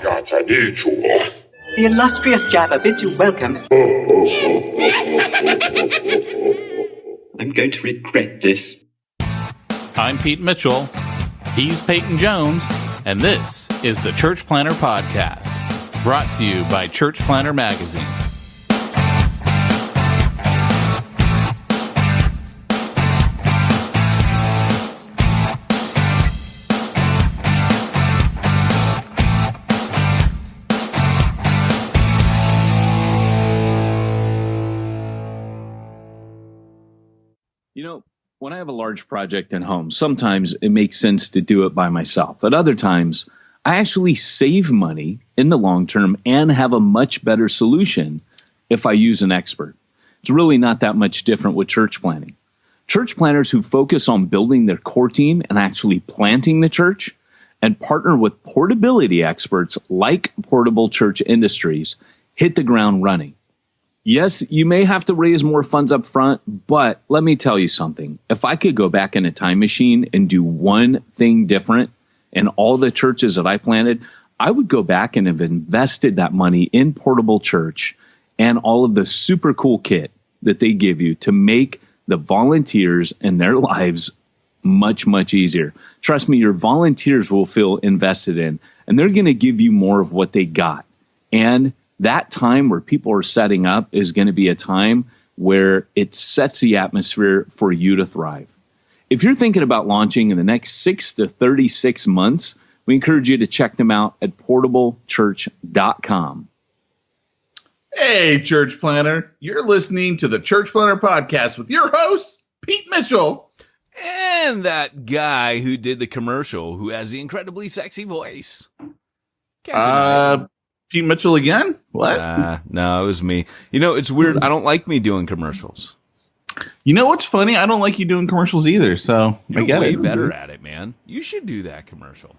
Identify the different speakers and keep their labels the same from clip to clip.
Speaker 1: The illustrious Jabba bids you welcome. I'm going to regret this.
Speaker 2: I'm Pete Mitchell. He's Peyton Jones. And this is the Church Planter Podcast, brought to you by Church Planter Magazine.
Speaker 3: When I have a large project at home, sometimes it makes sense to do it by myself. At other times, I actually save money in the long term and have a much better solution if I use an expert. It's really not that much different with church planting. Church planters who focus on building their core team and actually planting the church and partner with portability experts like Portable Church Industries hit the ground running. Yes, you may have to raise more funds up front, but let me tell you something. If I could go back in a time machine and do one thing different in all the churches that I planted, I would go back and have invested that money in Portable Church and all of the super cool kit that they give you to make the volunteers and their lives much, much easier. Trust me, your volunteers will feel invested in, and they're going to give you more of what they got. And that time where people are setting up is going to be a time where it sets the atmosphere for you to thrive. If you're thinking about launching in the next 6 to 36 months, we encourage you to check them out at portablechurch.com.
Speaker 4: Hey, Church Planter. You're listening to the Church Planter Podcast with your host, Pete Mitchell.
Speaker 2: And that guy who did the commercial who has the incredibly sexy voice.
Speaker 4: Pete Mitchell again? What?
Speaker 2: No, it was me. You know, it's weird. I don't like me doing commercials.
Speaker 4: You know what's funny? I don't like you doing commercials either, so
Speaker 2: You're
Speaker 4: I get
Speaker 2: way
Speaker 4: it.
Speaker 2: better at it, man. You should do that commercial.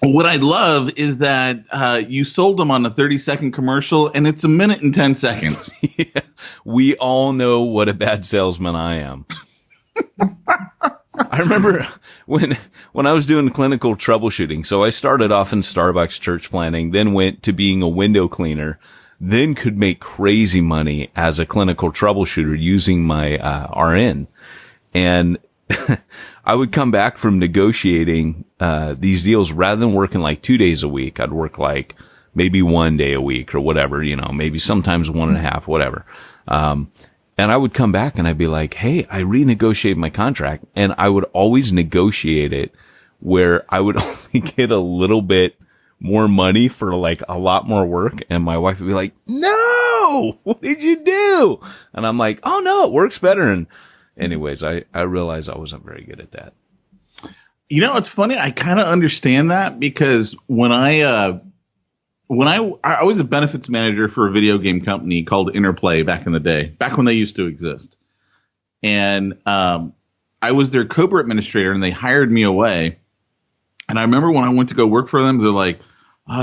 Speaker 4: What I love is that you sold them on a 30-second commercial, and it's 1 minute and 10 seconds.
Speaker 2: Yeah, we all know what a bad salesman I am. I remember when I was doing clinical troubleshooting. So I started off in Starbucks church planting, then went to being a window cleaner, then could make crazy money as a clinical troubleshooter using my RN. And I would come back from negotiating these deals rather than working like 2 days a week. I'd work like maybe 1 day a week or whatever, maybe sometimes 1.5, whatever. And I would come back and I'd be like, hey, I renegotiated my contract. And I would always negotiate it where I would only get a little bit more money for like a lot more work. And my wife would be like, no, what did you do? And I'm like, oh no, it works better. And anyways, I realized I wasn't very good at that.
Speaker 4: It's funny. I kind of understand that because when I was a benefits manager for a video game company called Interplay back in the day, back when they used to exist. And I was their Cobra administrator, and they hired me away. And I remember when I went to go work for them, they're like,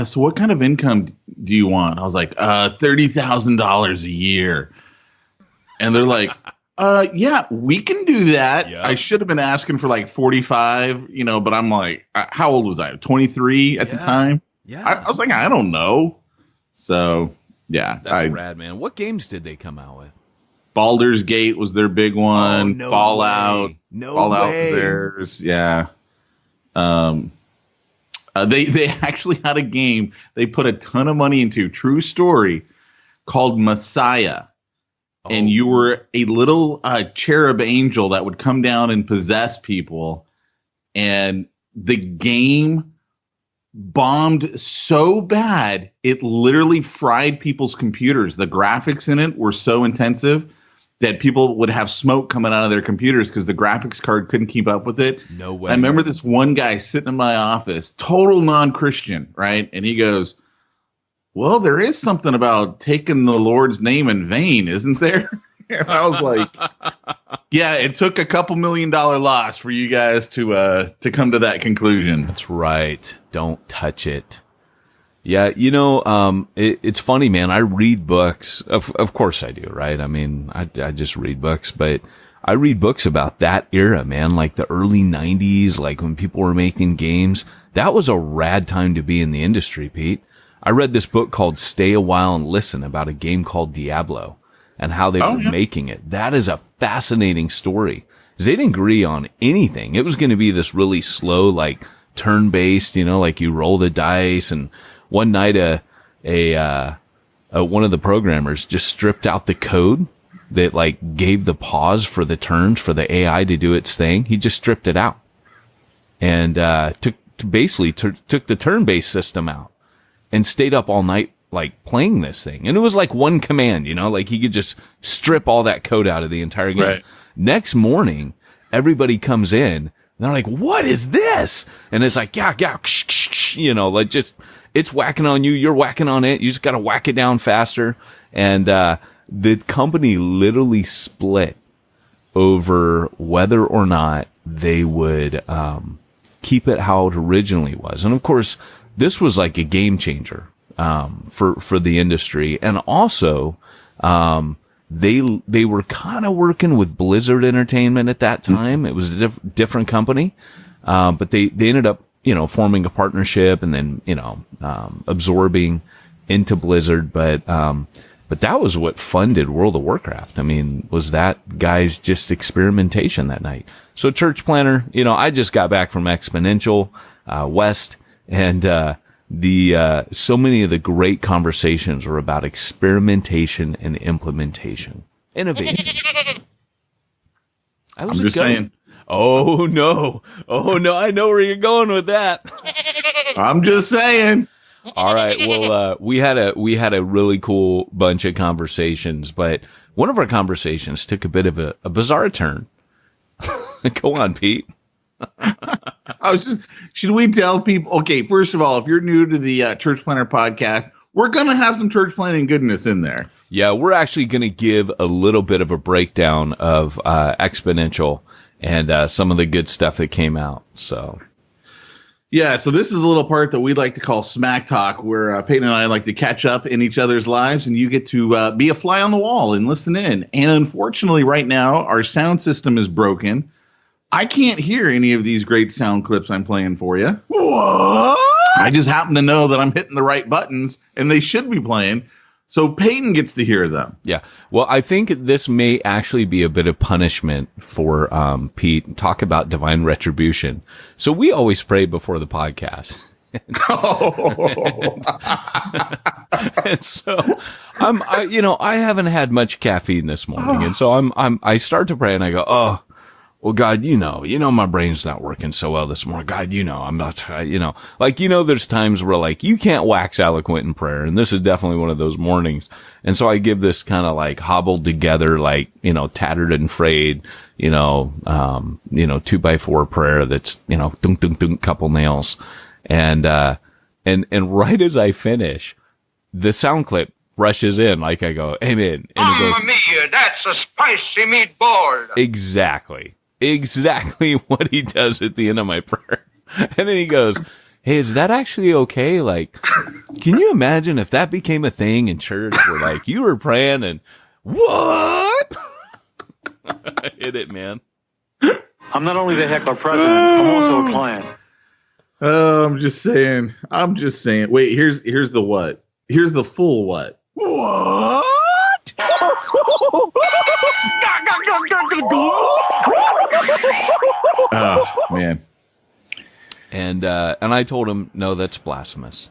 Speaker 4: so what kind of income do you want? I was like, $30,000 a year. And they're like, yeah, we can do that. Yep. I should have been asking for like 45, but I'm like, how old was I? 23 at the time?
Speaker 2: Yeah.
Speaker 4: I was like, I don't know. So, yeah.
Speaker 2: That's rad, man. What games did they come out with?
Speaker 4: Baldur's Gate was their big one.
Speaker 2: Oh, no
Speaker 4: Fallout.
Speaker 2: Way. No
Speaker 4: Fallout
Speaker 2: way.
Speaker 4: was theirs. Yeah. They actually had a game they put a ton of money into, true story, called Messiah. Oh. And you were a little cherub angel that would come down and possess people. And the game bombed so bad, it literally fried people's computers. The graphics in it were so intensive that people would have smoke coming out of their computers because the graphics card couldn't keep up with it.
Speaker 2: No way.
Speaker 4: I remember this one guy sitting in my office, total non-Christian, right? And he goes, well, there is something about taking the Lord's name in vain, isn't there? And I was like, yeah, it took a couple $1 million loss for you guys to come to that conclusion.
Speaker 2: That's right. Don't touch it. Yeah, it's funny, man. I read books. Of course I do, right? I mean, I just read books, but I read books about that era, man, like the early 90s, like when people were making games. that was a rad time to be in the industry, Pete. I read this book called Stay a While and Listen about a game called Diablo and how they were making it. That is a fascinating story. They didn't agree on anything. It was going to be this really slow, like turn-based, like you roll the dice. And one night, one of the programmers just stripped out the code that like gave the pause for the turns for the AI to do its thing. He just stripped it out and took the turn-based system out and stayed up all night like playing this thing. And it was like one command, like he could just strip all that code out of the entire game. Right. Next morning, everybody comes in and they're like, what is this? And it's like, yeah, like just, it's whacking on you. You're whacking on it. You just got to whack it down faster. And, the company literally split over whether or not they would, keep it how it originally was. And of course, this was like a game changer, for the industry. And also, they were kind of working with Blizzard Entertainment at that time. It was a different company. But they ended up, forming a partnership and then, absorbing into Blizzard. But that was what funded World of Warcraft. I mean, was that guy's just experimentation that night. So Church Planner, I just got back from Exponential, West, and, so many of the great conversations were about experimentation and implementation. Innovation.
Speaker 4: I'm just saying.
Speaker 2: Oh no. I know where you're going with that.
Speaker 4: I'm just saying.
Speaker 2: All right. Well, we had a really cool bunch of conversations, but one of our conversations took a bit of a bizarre turn. Go on, Pete.
Speaker 4: Should we tell people? Okay, first of all, if you're new to the Church Planner podcast, we're going to have some church planning goodness in there.
Speaker 2: Yeah, we're actually going to give a little bit of a breakdown of Exponential and some of the good stuff that came out. So,
Speaker 4: yeah, so this is a little part that we like to call Smack Talk, where Peyton and I like to catch up in each other's lives, and you get to be a fly on the wall and listen in. And unfortunately, right now, our sound system is broken. I can't hear any of these great sound clips I'm playing for you. What? I just happen to know that I'm hitting the right buttons, and they should be playing. So Peyton gets to hear them.
Speaker 2: Yeah. Well, I think this may actually be a bit of punishment for Pete. Talk about divine retribution. So we always pray before the podcast. And so I haven't had much caffeine this morning. And so I start to pray and I go, oh, well, God, my brain's not working so well this morning. God, I'm not, there's times where like you can't wax eloquent in prayer. And this is definitely one of those mornings. And so I give this kind of like hobbled together, like, tattered and frayed, 2x4 prayer that's, dunk, dunk, dunk, couple nails. And right as I finish, the sound clip rushes in, like I go, amen. And he goes,
Speaker 5: mia, that's a spicy meatball.
Speaker 2: Exactly what he does at the end of my prayer. And then he goes, hey, is that actually okay? Like, can you imagine if that became a thing in church where like you were praying and what? I hit it, man.
Speaker 6: I'm not only the heckler president, I'm also a client.
Speaker 4: Oh, I'm just saying. Wait, here's the what? Here's the full what? What? Oh, man.
Speaker 2: And I told him, no, that's blasphemous.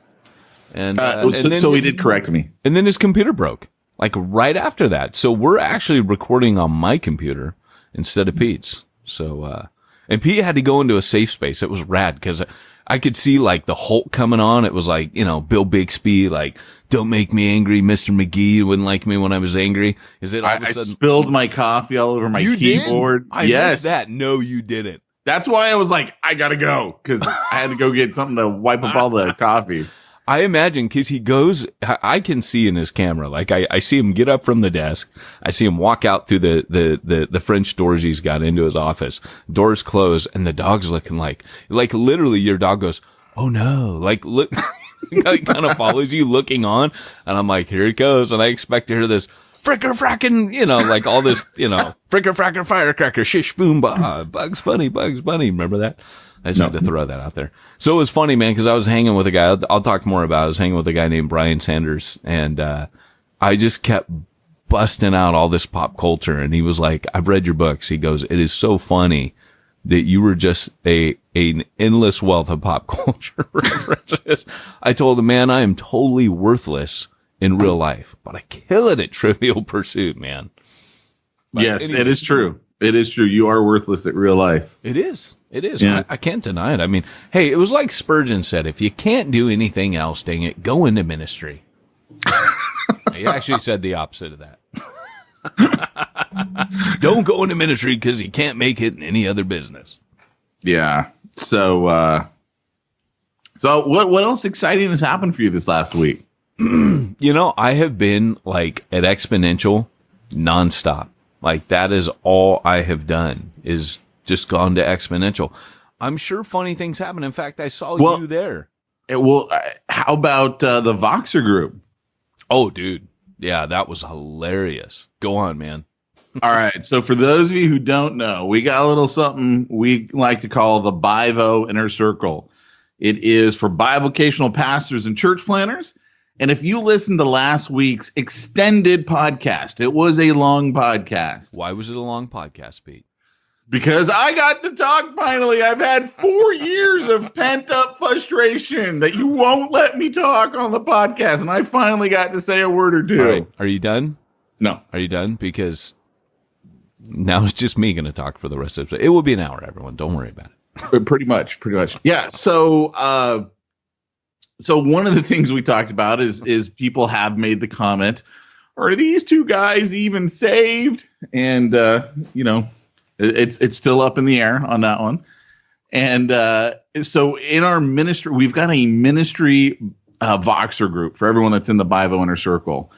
Speaker 2: And
Speaker 4: so he did correct me.
Speaker 2: And then his computer broke, like right after that. So we're actually recording on my computer instead of Pete's. So, and Pete had to go into a safe space. It was rad because I could see like the Hulk coming on. It was like, Bill Bixby, like, don't make me angry, Mr. McGee. You wouldn't like me when I was angry. Is it all of a sudden?
Speaker 4: I spilled my coffee all over my keyboard.
Speaker 2: I missed that. No, you didn't.
Speaker 4: That's why I was like, I gotta go, because I had to go get something to wipe up all the coffee.
Speaker 2: I imagine, because he goes, I can see in his camera, like I see him get up from the desk. I see him walk out through the French doors he's got into his office. Doors close and the dog's looking like literally your dog goes, oh no, like look, he kind of follows you looking on. And I'm like, here it goes. And I expect to hear this fricker frackin', like all this, fricker fracker firecracker, shish boom, Bugs Bunny. Remember that? I just had to throw that out there. So it was funny, man, because I was hanging with a guy. I'll talk more about it. I was hanging with a guy named Brian Sanders, and I just kept busting out all this pop culture. And he was like, I've read your books. He goes, it is so funny that you were just an endless wealth of pop culture references. I told him, man, I am totally worthless in real life, but I kill it at Trivial Pursuit, man. But
Speaker 4: yes,
Speaker 2: anyway,
Speaker 4: it is true. It is true. You are worthless at real life.
Speaker 2: It is. It is.
Speaker 4: Yeah.
Speaker 2: I can't deny it. I mean, hey, it was like Spurgeon said, if you can't do anything else, dang it, go into ministry. He actually said the opposite of that. Don't go into ministry because you can't make it in any other business.
Speaker 4: Yeah. So what else exciting has happened for you this last week?
Speaker 2: You know, I have been like at Exponential nonstop. Like that is all I have done is just gone to Exponential. I'm sure funny things happen. In fact, I saw you there.
Speaker 4: How about the Voxer group?
Speaker 2: Oh, dude. Yeah, that was hilarious. Go on, man.
Speaker 4: All right. So for those of you who don't know, we got a little something we like to call the Bivo Inner Circle. It is for bivocational pastors and church planners. And if you listened to last week's extended podcast, it was a long podcast.
Speaker 2: Why was it a long podcast, Pete?
Speaker 4: Because I got to talk finally. I've had 4 years of pent up frustration that you won't let me talk on the podcast. And I finally got to say a word or two.
Speaker 2: All right. Are you done?
Speaker 4: No.
Speaker 2: Are you done? Because now it's just me going to talk for the rest of it. It will be an hour, everyone. Don't worry about it.
Speaker 4: Pretty much. Yeah. So one of the things we talked about is people have made the comment, are these two guys even saved? And, it's still up in the air on that one. And so in our ministry, we've got a ministry Voxer group for everyone that's in the Bivo Inner Circle.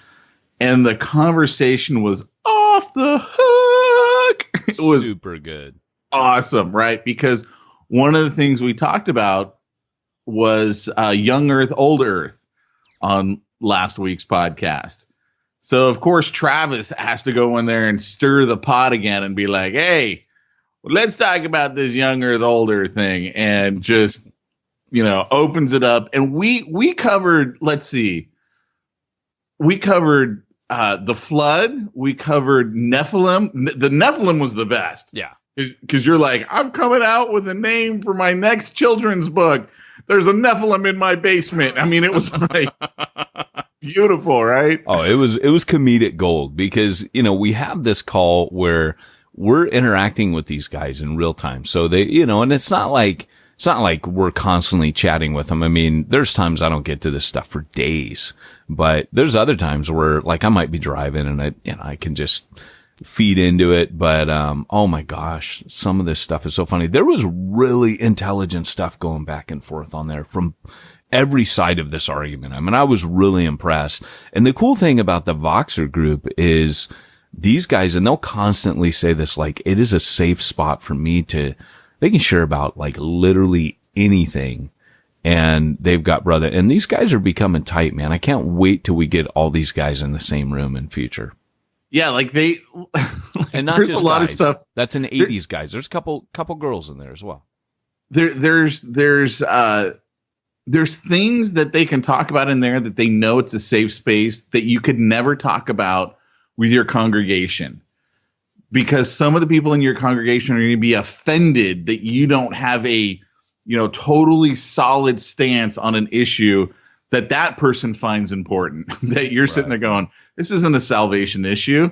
Speaker 4: And the conversation was off the hook. It was
Speaker 2: super good.
Speaker 4: Awesome, right? Because one of the things we talked about was Young Earth, Old Earth on last week's podcast. So, of course, Travis has to go in there and stir the pot again and be like, hey, let's talk about this Young Earth, Old Earth thing, and just, opens it up. And we covered, let's see, we covered the flood. We covered Nephilim. The Nephilim was the best.
Speaker 2: Yeah.
Speaker 4: Because you're like, I'm coming out with a name for my next children's book. There's a Nephilim in my basement. I mean, it was like beautiful, right?
Speaker 2: Oh, it was comedic gold because, we have this call where we're interacting with these guys in real time. So they, and it's not like we're constantly chatting with them. I mean, there's times I don't get to this stuff for days, but there's other times where like I might be driving and I can just feed into it. But, oh my gosh, some of this stuff is so funny. There was really intelligent stuff going back and forth on there from every side of this argument. I mean, I was really impressed. And the cool thing about the Voxer group is these guys, and they'll constantly say this, like, it is a safe spot for me they can share about like literally anything. And they've got brother, and these guys are becoming tight, man. I can't wait till we get all these guys in the same room in future.
Speaker 4: Yeah, like
Speaker 2: and not
Speaker 4: there's
Speaker 2: just
Speaker 4: a lot
Speaker 2: guys.
Speaker 4: of stuff.
Speaker 2: That's an 80s guys. There's a couple girls in there as well.
Speaker 4: There's things that they can talk about in there that they know it's a safe space that you could never talk about with your congregation, because some of the people in your congregation are going to be offended that you don't have a totally solid stance on an issue that person finds important, that you're sitting there going, this isn't a salvation issue.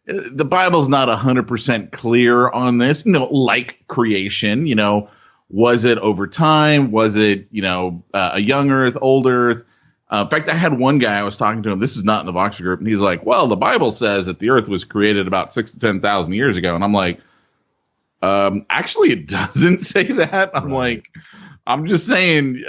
Speaker 4: The Bible's not 100% clear on this, like creation, was it over time? Was it, a young earth, old earth? In fact, I had one guy I was talking to him. This is not in the Voxer group. And he's like, well, the Bible says that the earth was created about 6,000 to 10,000 years ago. And I'm like, actually, it doesn't say that. I'm like, I'm just saying,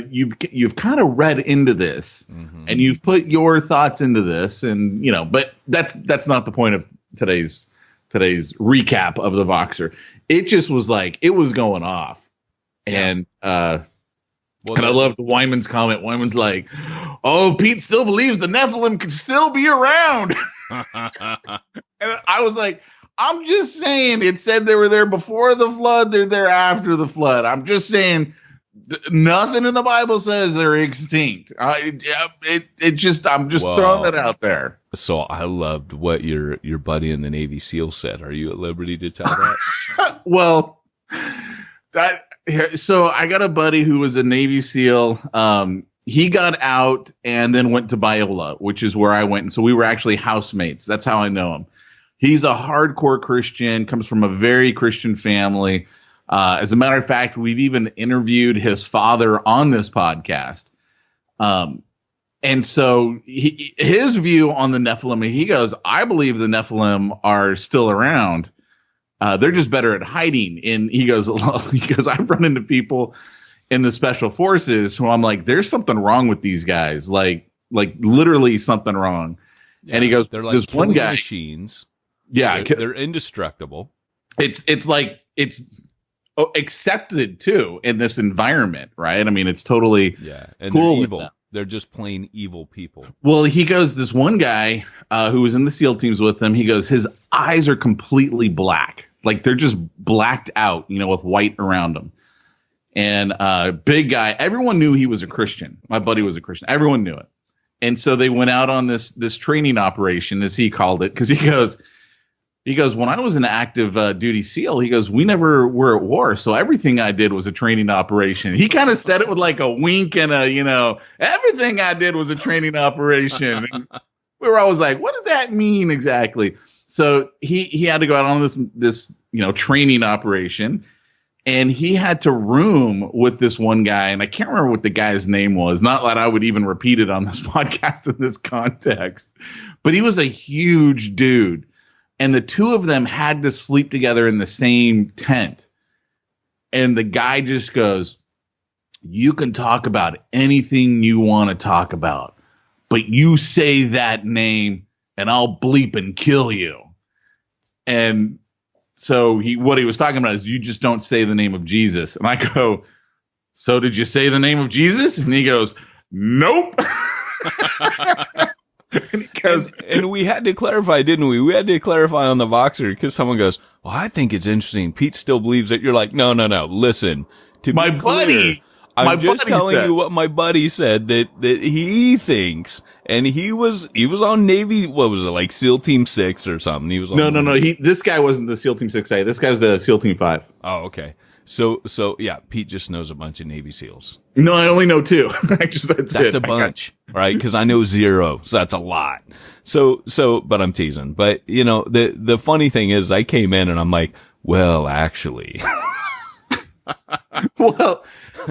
Speaker 4: you've kind of read into this, and you've put your thoughts into this, and but that's not the point of today's recap of the Voxer. It just was like it was going off, and I love the Wyman's comment. Wyman's like, "Oh, Pete still believes the Nephilim could still be around," and I was like, I'm just saying it said they were there before the flood. They're there after the flood. I'm just saying nothing in the Bible says they're extinct. I'm just throwing that out there.
Speaker 2: So I loved what your buddy in the Navy SEAL said. Are you at liberty to tell that?
Speaker 4: Well, so I got a buddy who was a Navy SEAL. He got out and then went to Biola, which is where I went. And so we were actually housemates. That's how I know him. He's a hardcore Christian, comes from a very Christian family. As a matter of fact, we've even interviewed his father on this podcast. And so his view on the Nephilim, he goes, I believe the Nephilim are still around. They're just better at hiding. And he goes, I've run into people in the special forces who I'm like, there's something wrong with these guys. Like literally something wrong. Yeah, and he goes,
Speaker 2: they're like
Speaker 4: this one guy
Speaker 2: machines.
Speaker 4: Yeah.
Speaker 2: They're indestructible.
Speaker 4: It's like, it's accepted too in this environment. Right. I mean, it's totally
Speaker 2: and
Speaker 4: cool.
Speaker 2: They're evil. They're just plain evil people.
Speaker 4: Well, he goes, this one guy who was in the SEAL teams with him, he goes, his eyes are completely black. Like they're just blacked out, with white around them. And big guy, everyone knew he was a Christian. My buddy was a Christian. Everyone knew it. And so they went out on this training operation, as he called it, because he goes, when I was an active duty SEAL, he goes, we never were at war. So everything I did was a training operation. He kind of said it with like a wink and everything I did was a training operation. And we were always like, what does that mean exactly? So he had to go out on this training operation, and he had to room with this one guy, and I can't remember what the guy's name was. Not that I would even repeat it on this podcast in this context, but he was a huge dude. And the two of them had to sleep together in the same tent. And the guy just goes, you can talk about anything you want to talk about, but you say that name and I'll bleep and kill you. And so what he was talking about is you just don't say the name of Jesus. And I go, so did you say the name of Jesus? And he goes, nope.
Speaker 2: And we had to clarify, didn't we? We had to clarify on the Voxer because someone goes, well, I think it's interesting. Pete still believes that. You're like, no. Listen, to
Speaker 4: my
Speaker 2: be clear, I'm just telling you what my buddy said that he thinks. And he was on Navy. What was it, like SEAL Team 6 or something? He was on
Speaker 4: no. This guy wasn't the SEAL Team 6A. This guy was the SEAL Team 5.
Speaker 2: Oh, okay. So yeah, Pete just knows a bunch of Navy SEAls.
Speaker 4: No, I only know 2. That's
Speaker 2: a bunch, right? Because I know 0, so that's a lot. So, but I'm teasing. But the funny thing is, I came in and I'm like, well, actually.
Speaker 4: Well,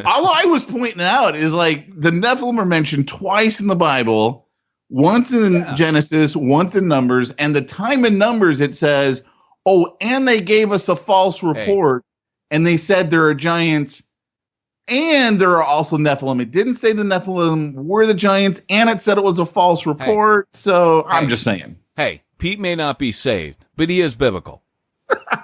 Speaker 4: all I was pointing out is like the Nephilim are mentioned twice in the Bible, once in Genesis, once in Numbers, and the time in Numbers it says, oh, and they gave us a false report. And they said there are giants and there are also Nephilim. It didn't say the Nephilim were the giants, and it said it was a false report. So I'm just saying.
Speaker 2: Hey, Pete may not be saved, but he is biblical.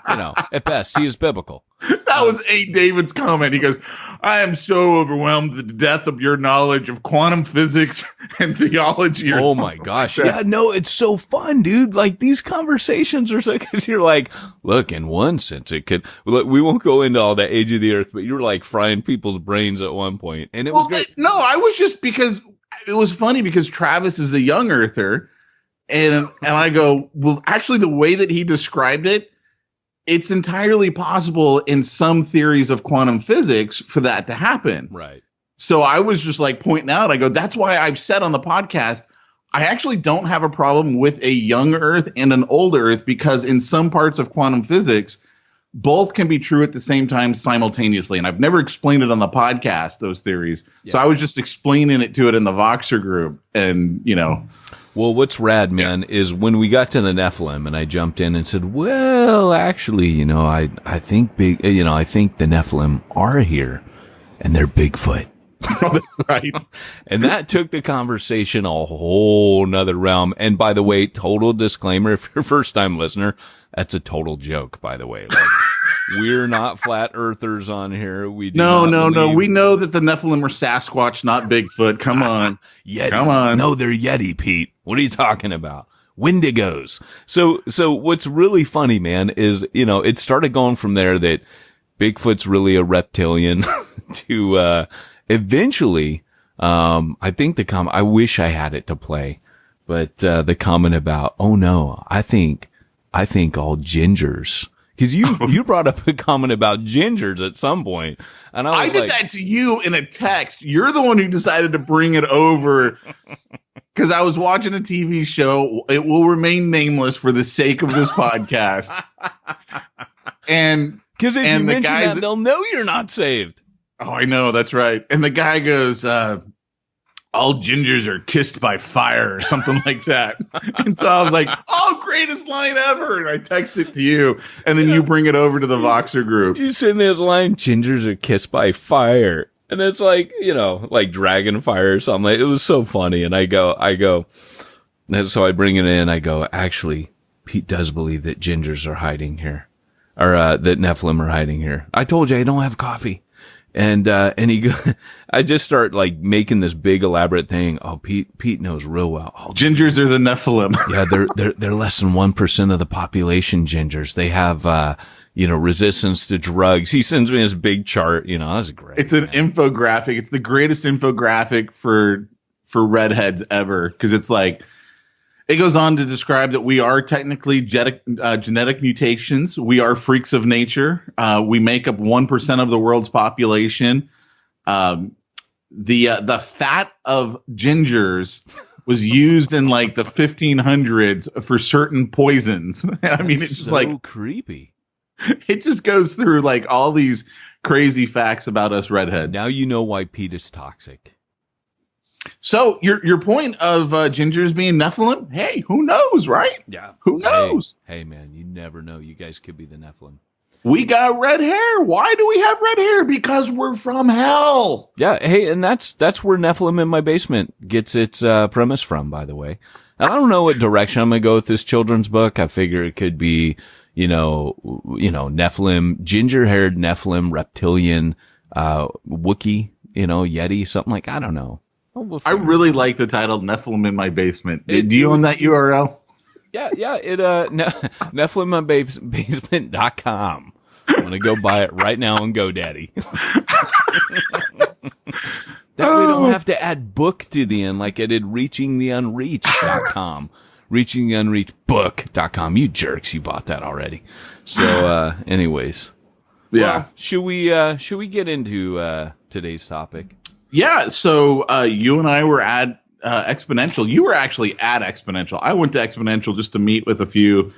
Speaker 2: At best, he is biblical.
Speaker 4: That was David's comment. He goes, I am so overwhelmed at the depth of your knowledge of quantum physics and theology.
Speaker 2: Oh my gosh. Yeah, no, it's so fun, dude. Like these conversations are so, cause you're like, look, in one sense it could, look, we won't go into all that age of the earth, but you're like frying people's brains at one point. And it was great.
Speaker 4: No, I was just because it was funny because Travis is a young earther. And I go, well, actually the way that he described it, it's entirely possible in some theories of quantum physics for that to happen.
Speaker 2: Right.
Speaker 4: So I was just like pointing out, I go, that's why I've said on the podcast, I actually don't have a problem with a young Earth and an old Earth because in some parts of quantum physics, both can be true at the same time simultaneously. And I've never explained it on the podcast, those theories. Yeah. So I was just explaining it to it in the Voxer group and,
Speaker 2: Well, what's rad, man, is when we got to the Nephilim and I jumped in and said, well, actually, I think I think the Nephilim are here and they're Bigfoot.
Speaker 4: Oh, that's right.
Speaker 2: And that took the conversation a whole nother realm. And by the way, total disclaimer, if you're a first time listener, that's a total joke, by the way. Like, we're not flat earthers on here. We do
Speaker 4: No. We know that the Nephilim are Sasquatch, not Bigfoot. Come on.
Speaker 2: Yeti.
Speaker 4: Come on.
Speaker 2: No, they're Yeti, Pete. What are you talking about? Wendigos. So what's really funny, man, is, it started going from there that Bigfoot's really a reptilian to, eventually, I think I wish I had it to play, but, the comment about, oh no, I think all gingers, cause you brought up a comment about gingers at some point, and I
Speaker 4: did that to you in a text. You're the one who decided to bring it over. Because I was watching a TV show. It will remain nameless for the sake of this podcast. And
Speaker 2: because if you mention that, they'll know you're not saved.
Speaker 4: Oh, I know. That's right. And the guy goes, all gingers are kissed by fire or something like that. And so I was like, oh, greatest line ever. And I text it to you. And then you bring it over to the Voxer group.
Speaker 2: You send this line, gingers are kissed by fire. And it's like, like dragon fire or something. It was so funny. And I go, so I bring it in. I go, actually, Pete does believe that gingers are hiding here, or, that Nephilim are hiding here. I told you I don't have coffee. And he go, I just start like making this big elaborate thing. Oh, Pete knows real well. Oh,
Speaker 4: gingers are the Nephilim.
Speaker 2: Yeah. They're less than 1% of the population, gingers. They have, resistance to drugs. He sends me this big chart, that's great.
Speaker 4: It's an infographic. It's the greatest infographic for redheads ever. Cause it's like, it goes on to describe that we are technically genetic mutations. We are freaks of nature. We make up 1% of the world's population. The fat of gingers was used in like the 1500s for certain poisons. I mean, it's just like
Speaker 2: creepy.
Speaker 4: It just goes through like all these crazy facts about us redheads.
Speaker 2: Now you know why Pete is toxic.
Speaker 4: So your point of gingers being Nephilim, hey, who knows, right?
Speaker 2: Yeah.
Speaker 4: Who knows?
Speaker 2: Hey, man, you never know. You guys could be the Nephilim.
Speaker 4: We got red hair. Why do we have red hair? Because we're from hell.
Speaker 2: Yeah. Hey, and that's where Nephilim in My Basement gets its premise from, by the way. And I don't know what direction I'm going to go with this children's book. I figure it could be, Nephilim, ginger-haired Nephilim, reptilian, Wookiee, Yeti, something like, I don't know.
Speaker 4: I really like the title Nephilim in My Basement. Do you own that URL?
Speaker 2: Yeah. NephilimMyBasement.com. I'm going to go buy it right now on GoDaddy. That way we don't have to add book to the end like I did reachingtheunreached.com. reachingtheunreachedbook.com. You jerks, you bought that already. So, anyways.
Speaker 4: Yeah.
Speaker 2: Well, should we get into, today's topic?
Speaker 4: Yeah. So, you and I were at, Exponential. You were actually at Exponential. I went to Exponential just to meet with a few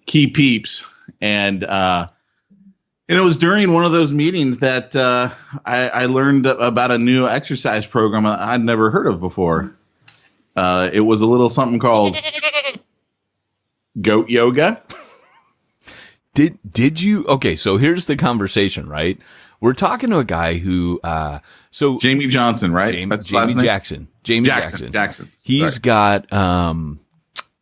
Speaker 4: key peeps. And it was during one of those meetings that, I learned about a new exercise program I'd never heard of before. It was a little something called goat yoga.
Speaker 2: Did you? Okay, so here's the conversation, right? We're talking to a guy who,
Speaker 4: Jamie Johnson, right?
Speaker 2: That's Jamie Jackson. Jamie Jackson. He's got,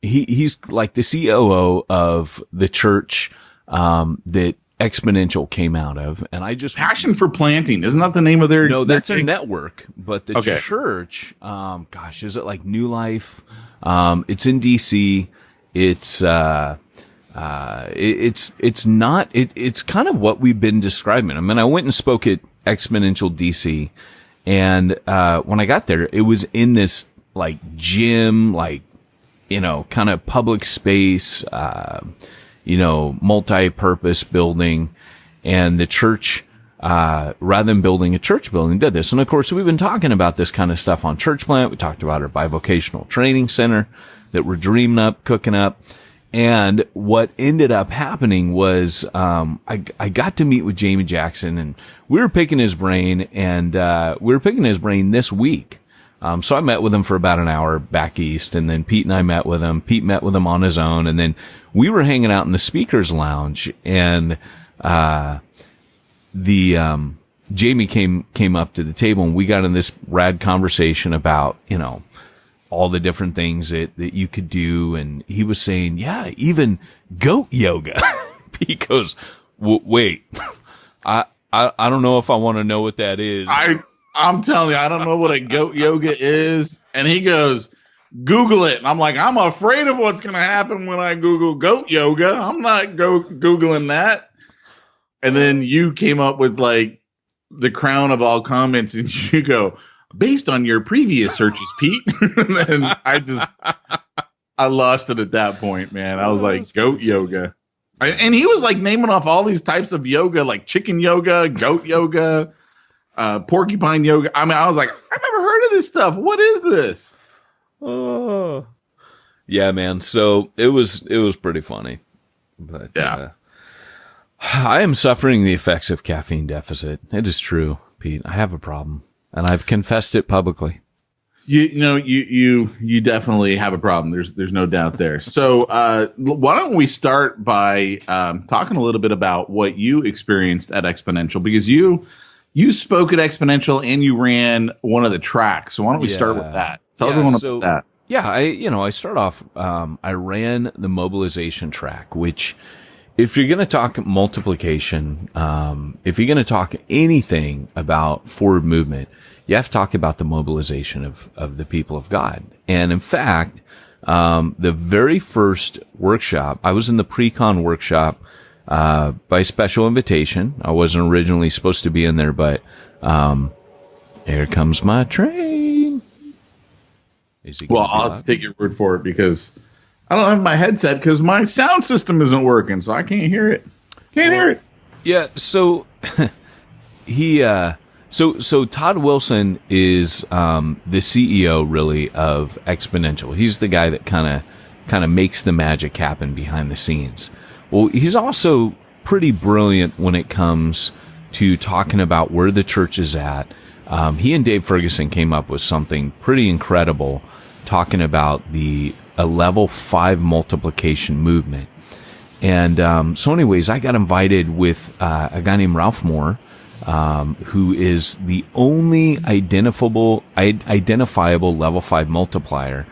Speaker 2: he's like the COO of the church, that Exponential came out of. And I just
Speaker 4: Passion for Planting. Isn't that the name of their?
Speaker 2: No, that's a network, but the church, is it like New Life? It's in DC. It's kind of what we've been describing. I mean, I went and spoke at Exponential DC, and when I got there, it was in this like gym, like, kind of public space, multi-purpose building, and the church, rather than building a church building, did this. And of course, we've been talking about this kind of stuff on Church Plant. We talked about our bivocational training center that we're dreaming up, cooking up. And what ended up happening was, I got to meet with Jamie Jackson, and we were picking his brain, and, this week. So I met with him for about an hour back east, and then Pete and I met with him. Pete met with him on his own, and then we were hanging out in the speakers lounge, and, Jamie came up to the table, and we got in this rad conversation about, all the different things that you could do. And he was saying, yeah, even goat yoga. He goes, wait, I don't know if I want to know what that is.
Speaker 4: I'm telling you, I don't know what a goat yoga is. And he goes, Google it. And I'm like, I'm afraid of what's going to happen when I Google goat yoga. I'm not Googling that. And then you came up with like the crown of all comments, and you go, based on your previous searches, Pete. And then I lost it at that point, man. I was like, goat yoga. And he was like naming off all these types of yoga, like chicken yoga, goat yoga, porcupine yoga. I mean, I was like, I've never heard of this stuff. What is this?
Speaker 2: Oh, yeah, man. So it was pretty funny, but
Speaker 4: yeah,
Speaker 2: I am suffering the effects of caffeine deficit. It is true, Pete. I have a problem, and I've confessed it publicly.
Speaker 4: You definitely have a problem. There's no doubt there. So why don't we start by talking a little bit about what you experienced at Exponential, because you spoke at Exponential and you ran one of the tracks. So why don't we start with that? Tell everyone about that.
Speaker 2: Yeah, I start off, I ran the mobilization track, which if you're going to talk multiplication, if you're going to talk anything about forward movement, you have to talk about the mobilization of the people of God. And in fact, the very first workshop, I was in the pre-con workshop, by special invitation. I wasn't originally supposed to be in there, but, here comes my train.
Speaker 4: Well, I'll have to take your word for it because I don't have my headset because my sound system isn't working, so I can't hear it. Hear it.
Speaker 2: Yeah. So So Todd Wilson is the CEO really of Exponential. He's the guy that kind of makes the magic happen behind the scenes. Well, he's also pretty brilliant when it comes to talking about where the church is at. He and Dave Ferguson came up with something pretty incredible, talking about a level 5 multiplication movement. And so anyways, I got invited with a guy named Ralph Moore, who is the only identifiable level 5 multiplier.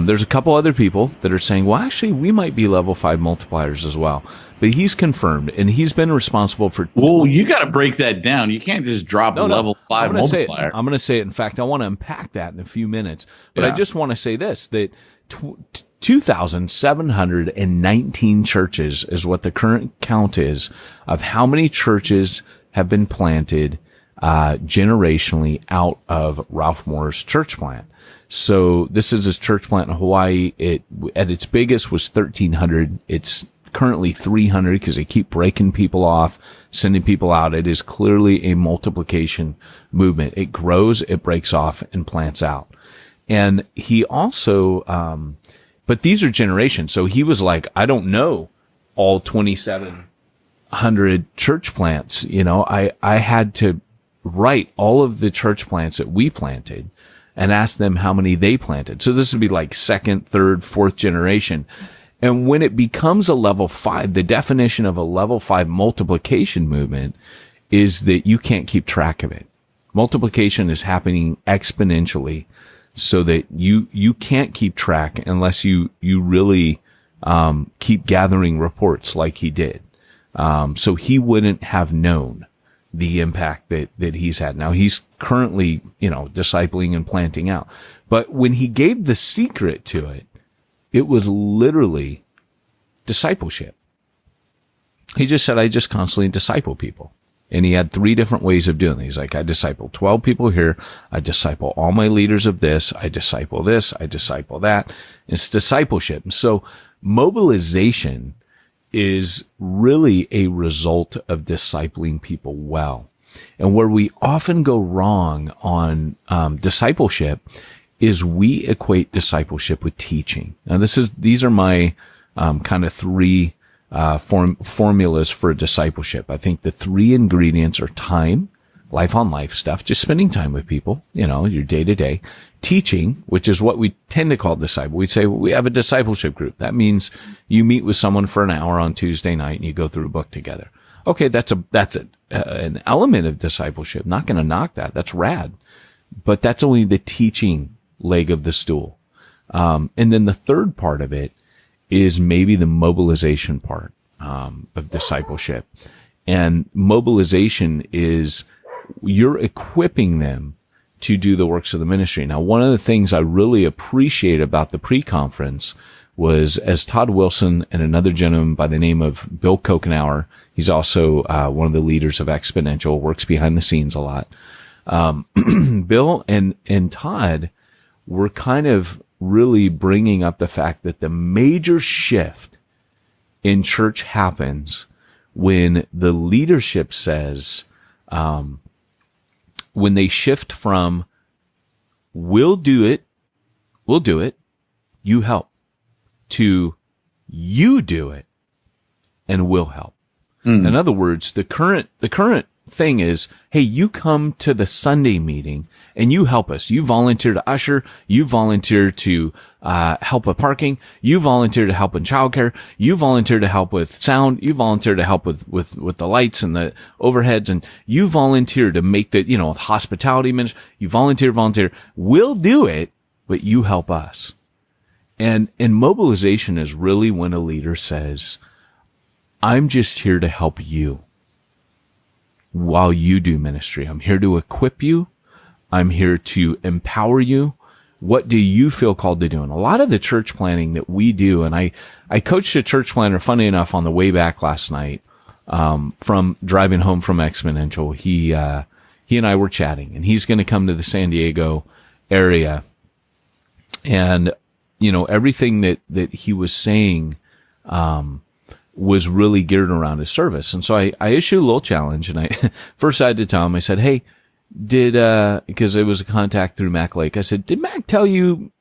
Speaker 2: There's a couple other people that are saying, well, actually, we might be level 5 multipliers as well. But he's confirmed, and he's been responsible for...
Speaker 4: Well, you got to break that down. You can't just drop a level 5 multiplier.
Speaker 2: I'm going to say it. In fact, I want to unpack that in a few minutes. But I just want to say this, that 2,719 churches is what the current count is of how many churches have been planted generationally out of Ralph Moore's church plant. So this is his church plant in Hawaii. It at its biggest was 1,300. It's currently 300 because they keep breaking people off, sending people out. It is clearly a multiplication movement. It grows, it breaks off, and plants out. And he also, but these are generations. So he was like, I don't know all 2,700 church plants. You know, I had to write all of the church plants that we planted and ask them how many they planted. So this would be like second, third, fourth generation. And when it becomes a level 5, the definition of a level 5 multiplication movement is that you can't keep track of it. Multiplication is happening exponentially so that you can't keep track unless you really, keep gathering reports like he did. So he wouldn't have known the impact that he's had. Now he's currently, discipling and planting out. But when he gave the secret to it, it was literally discipleship. He just said, I just constantly disciple people. And he had 3 different ways of doing it. He's like, I disciple 12 people here. I disciple all my leaders of this. I disciple this. I disciple that. It's discipleship. And so mobilization is really a result of discipling people well. And where we often go wrong on discipleship is we equate discipleship with teaching. Now these are my kind of 3 formulas for discipleship. I think the 3 ingredients are time, life on life stuff, just spending time with people, your day to day. Teaching, which is what we tend to call disciple. We say we have a discipleship group. That means you meet with someone for an hour on Tuesday night and you go through a book together. Okay, that's an element of discipleship. Not going to knock that. That's rad. But that's only the teaching leg of the stool. And then the third part of it is maybe the mobilization part of discipleship. And mobilization is you're equipping them to do the works of the ministry. Now, one of the things I really appreciate about the pre-conference was, as Todd Wilson and another gentleman by the name of Bill Kokenauer, he's also one of the leaders of Exponential, works behind the scenes a lot. Bill and Todd were kind of really bringing up the fact that the major shift in church happens when the leadership says, when they shift from we'll do it, you help, to you do it and we'll help. In other words, the current thing is, hey, you come to the Sunday meeting and you help us. You volunteer to usher. You volunteer to help with parking. You volunteer to help in childcare. You volunteer to help with sound. You volunteer to help with the lights and the overheads. And you volunteer to make the, hospitality ministry. You volunteer. We'll do it, but you help us. And mobilization is really when a leader says, I'm just here to help you while you do ministry. I'm here to equip you. I'm here to empower you. What do you feel called to do? And a lot of the church planning that we do, and I coached a church planner, funny enough, on the way back last night, from driving home from Exponential. He and I were chatting, and he's going to come to the San Diego area. And, everything that he was saying, was really geared around his service. And so I issued a little challenge, and first I had to tell him, I said, hey, because it was a contact through Mac Lake. I said, did Mac tell you,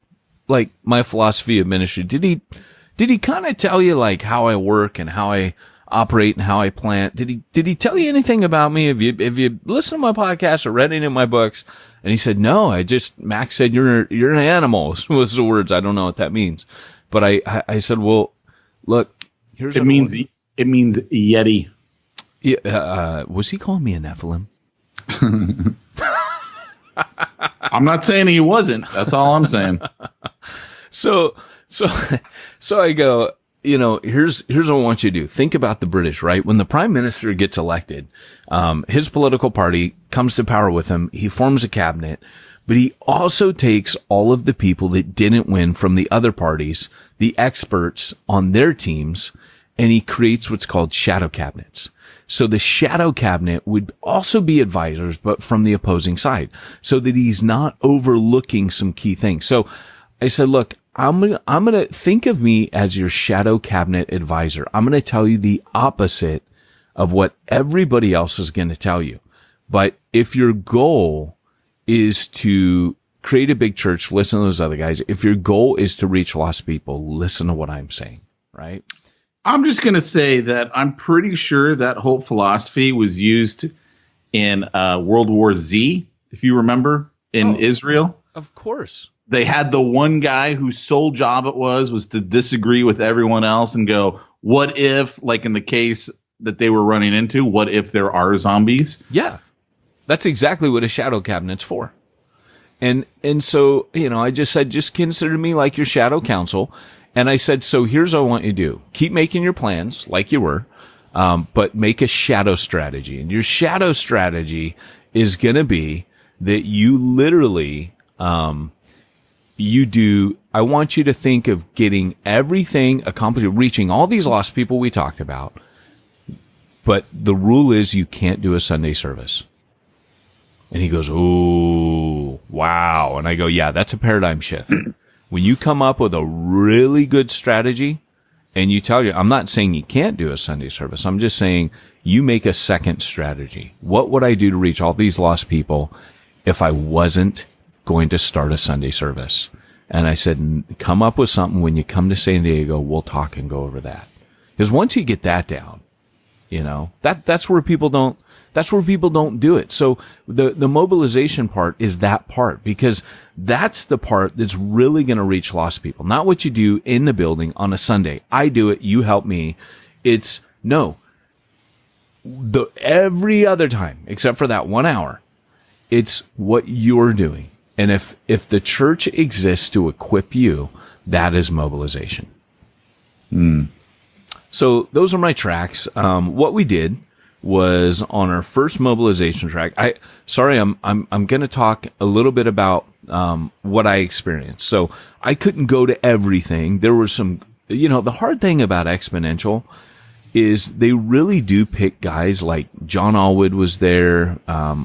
Speaker 2: like, my philosophy of ministry? Did he kind of tell you, like, how I work and how I operate and how I plant? Did he tell you anything about me? Have you listened to my podcast or read any of my books? And he said, no, Mac said, you're an animal, was the words. I don't know what that means. But I said, well, look, it means
Speaker 4: Yeti.
Speaker 2: Yeah, was he calling me a Nephilim?
Speaker 4: I'm not saying he wasn't. That's all I'm saying.
Speaker 2: So I go, here's what I want you to do. Think about the British, right? When the prime minister gets elected, his political party comes to power with him. He forms a cabinet, but he also takes all of the people that didn't win from the other parties, the experts on their teams, and he creates what's called shadow cabinets. So the shadow cabinet would also be advisors, but from the opposing side, so that he's not overlooking some key things. So I said, look, I'm going to think of me as your shadow cabinet advisor. I'm going to tell you the opposite of what everybody else is going to tell you. But if your goal is to create a big church, listen to those other guys. If your goal is to reach lost people, listen to what I'm saying, right?
Speaker 4: I'm just going to say that I'm pretty sure that whole philosophy was used in World War Z, if you remember, in Israel.
Speaker 2: Of course.
Speaker 4: They had the one guy whose sole job it was to disagree with everyone else and go, what if, like in the case that they were running into, what if there are zombies?
Speaker 2: Yeah. That's exactly what a shadow cabinet's for. And so, I just said, just consider me like your shadow counsel. And I said, so here's what I want you to do. Keep making your plans like you were, but make a shadow strategy. And your shadow strategy is going to be that you literally, I want you to think of getting everything accomplished, reaching all these lost people we talked about. But the rule is you can't do a Sunday service. And he goes, oh, wow. And I go, yeah, that's a paradigm shift. When you come up with a really good strategy and you tell I'm not saying you can't do a Sunday service. I'm just saying you make a second strategy. What would I do to reach all these lost people if I wasn't going to start a Sunday service? And I said, come up with something. When you come to San Diego, we'll talk and go over that. Because once you get that down, that's where people don't do it. So the mobilization part is that part, because that's the part that's really going to reach lost people. Not what you do in the building on a Sunday. I do it. You help me. It's every other time except for that 1 hour. It's what you're doing. And if the church exists to equip you, that is mobilization. So those are my tracks. What we did was on our first mobilization track. I'm going to talk a little bit about, what I experienced. So I couldn't go to everything. There were some, the hard thing about Exponential is they really do pick guys like John Allwood was there,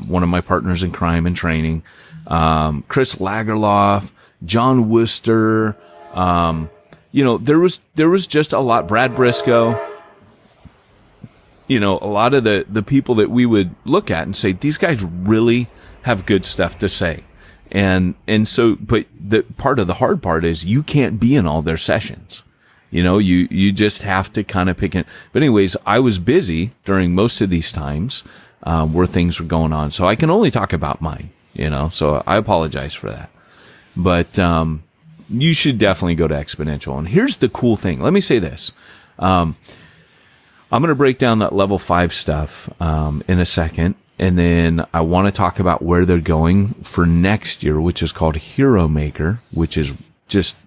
Speaker 2: one of my partners in crime and training, Chris Lagerlof, John Worcester, there was just a lot, Brad Briscoe, a lot of the people that we would look at and say, these guys really have good stuff to say. And so, but the part of the hard part is you can't be in all their sessions. You just have to kind of pick it. But anyways, I was busy during most of these times, where things were going on. So I can only talk about mine, so I apologize for that. But, you should definitely go to Exponential. And here's the cool thing. Let me say this. I'm going to break down that level 5 stuff, in a second. And then I want to talk about where they're going for next year, which is called Hero Maker, which is just,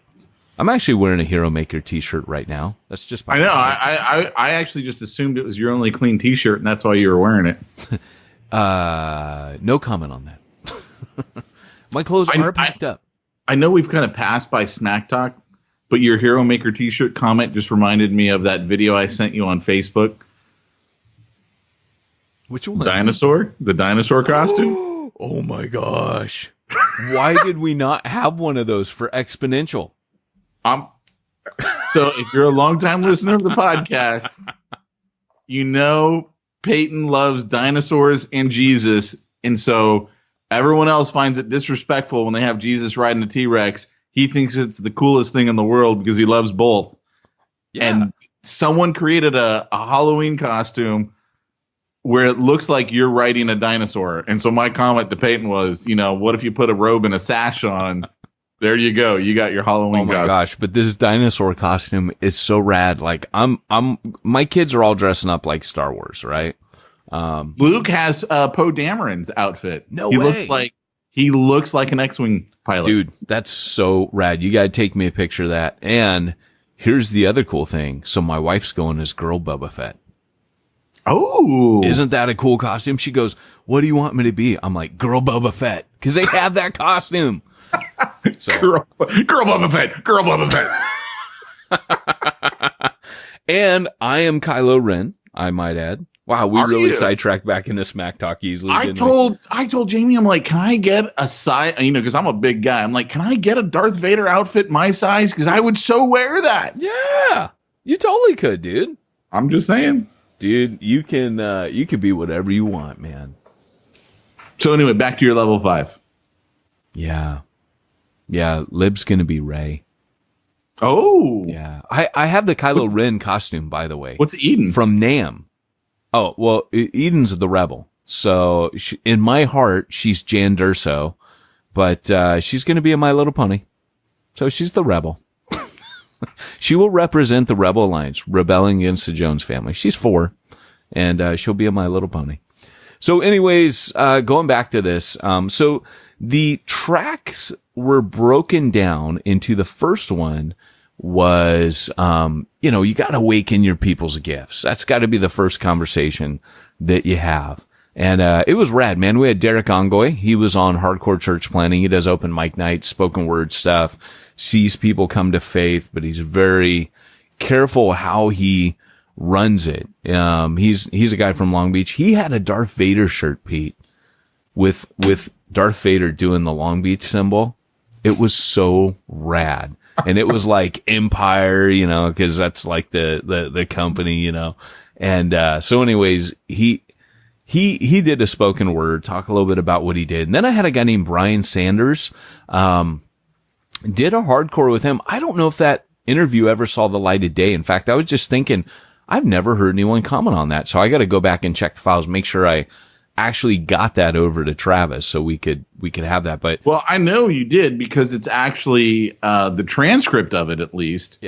Speaker 2: I'm actually wearing a Hero Maker t-shirt right now. That's just my
Speaker 4: I know. I actually just assumed it was your only clean t-shirt, and that's why you were wearing it.
Speaker 2: No comment on that. My clothes are packed up.
Speaker 4: I know we've kind of passed by Smack Talk, but your Hero Maker t-shirt comment just reminded me of that video I sent you on Facebook.
Speaker 2: Which one?
Speaker 4: The dinosaur costume.
Speaker 2: Oh my gosh. Why did we not have one of those for Exponential?
Speaker 4: So if you're a longtime listener of the podcast, Peyton loves dinosaurs and Jesus. And so everyone else finds it disrespectful when they have Jesus riding a T-Rex. He thinks it's the coolest thing in the world because he loves both. Yeah. And someone created a Halloween costume where it looks like you're riding a dinosaur. And so my comment to Peyton was, what if you put a robe and a sash on? There you go. You got your Halloween costume. Oh my gosh,
Speaker 2: but this dinosaur costume is so rad. Like my kids are all dressing up like Star Wars, right?
Speaker 4: Luke has Poe Dameron's outfit.
Speaker 2: No way.
Speaker 4: He looks like an X-Wing pilot.
Speaker 2: Dude, that's so rad. You got to take me a picture of that. And here's the other cool thing. So my wife's going as Girl Boba Fett.
Speaker 4: Oh,
Speaker 2: isn't that a cool costume? She goes, what do you want me to be? I'm like, Girl Boba Fett. Cause they have that costume. So.
Speaker 4: Girl Boba Fett.
Speaker 2: And I am Kylo Ren, I might add. Wow, we really sidetracked back into Smack Talk easily.
Speaker 4: I told Jamie, I'm like, can I get a size? Because I'm a big guy. I'm like, can I get a Darth Vader outfit my size? Because I would so wear that.
Speaker 2: Yeah, you totally could, dude.
Speaker 4: I'm just saying.
Speaker 2: Dude, you can be whatever you want, man.
Speaker 4: So anyway, back to your level 5.
Speaker 2: Yeah. Lib's gonna be Rey.
Speaker 4: Oh.
Speaker 2: Yeah. I have the Kylo Ren costume, by the way.
Speaker 4: What's Eden?
Speaker 2: From Nam. Oh, well, Eden's the rebel. So in my heart, she's Jan Durso, but she's gonna be a My Little Pony. So she's the rebel. She will represent the Rebel Alliance, rebelling against the Jones family. She's 4, and she'll be a My Little Pony. So anyways, going back to this, so the tracks were broken down into the first one was, you got to awaken your people's gifts. That's got to be the first conversation that you have. And it was rad, man. We had Derek Ongoy. He was on Hardcore Church Planning. He does open mic nights, spoken word stuff, sees people come to faith, but he's very careful how he runs it. He's a guy from Long Beach. He had a Darth Vader shirt, Pete, with Darth Vader doing the Long Beach symbol. It was so rad. And it was like Empire, cause that's like the company, And, so anyways, he did a spoken word, talk a little bit about what he did. And then I had a guy named Brian Sanders, did a hardcore with him. I don't know if that interview ever saw the light of day. In fact, I was just thinking, I've never heard anyone comment on that. So I got to go back and check the files, make sure I actually got that over to Travis so we could have that. But
Speaker 4: well, I know you did because it's actually, the transcript of it, at least,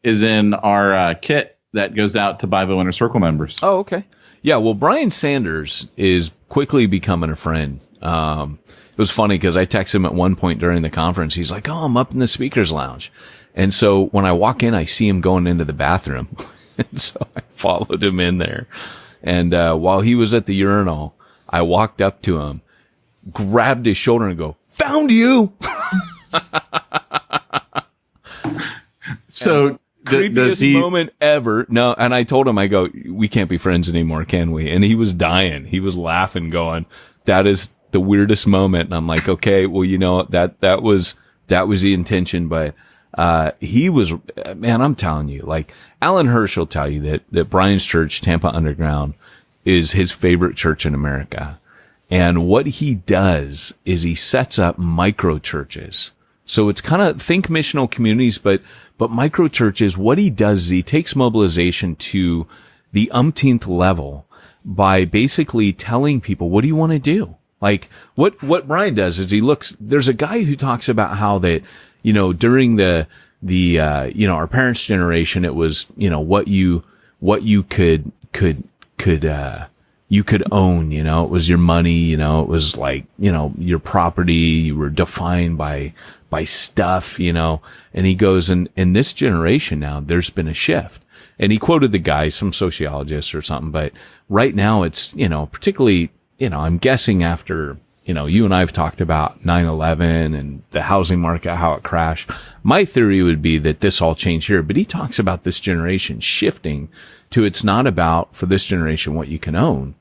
Speaker 4: is in our kit that goes out to Bible Inner Circle members.
Speaker 2: Oh, okay. Yeah. Well, Brian Sanders is quickly becoming a friend. It was funny because I texted him at one point during the conference. He's like, oh, I'm up in the speaker's lounge. And so when I walk in, I see him going into the bathroom. And so I followed him in there. And, while he was at the urinal, I walked up to him, grabbed his shoulder and go, "Found you."
Speaker 4: So
Speaker 2: creepiest moment ever. No. And I told him, I go, "We can't be friends anymore, can we?" And he was dying. He was laughing, going, "That is the weirdest moment." And I'm like, okay, well, that was the intention. But, he was, man, I'm telling you, like Alan Hirsch will tell you that Brian's church, Tampa Underground, is his favorite church in America. And what he does is he sets up micro churches. So it's kind of, think missional communities, but micro churches. What he does is he takes mobilization to the umpteenth level by basically telling people, what do you want to do? Like what Brian does is there's a guy who talks about how that, during the our parents' generation, it was, what you could you could own, it was your money, it was like, your property, you were defined by stuff, and he goes, and in this generation now, there's been a shift. And he quoted the guy, some sociologist or something, but right now it's, particularly, I'm guessing after, you and I have talked about 9/11 and the housing market, how it crashed. My theory would be that this all changed here, but he talks about this generation shifting to, it's not about, for this generation, what you can own.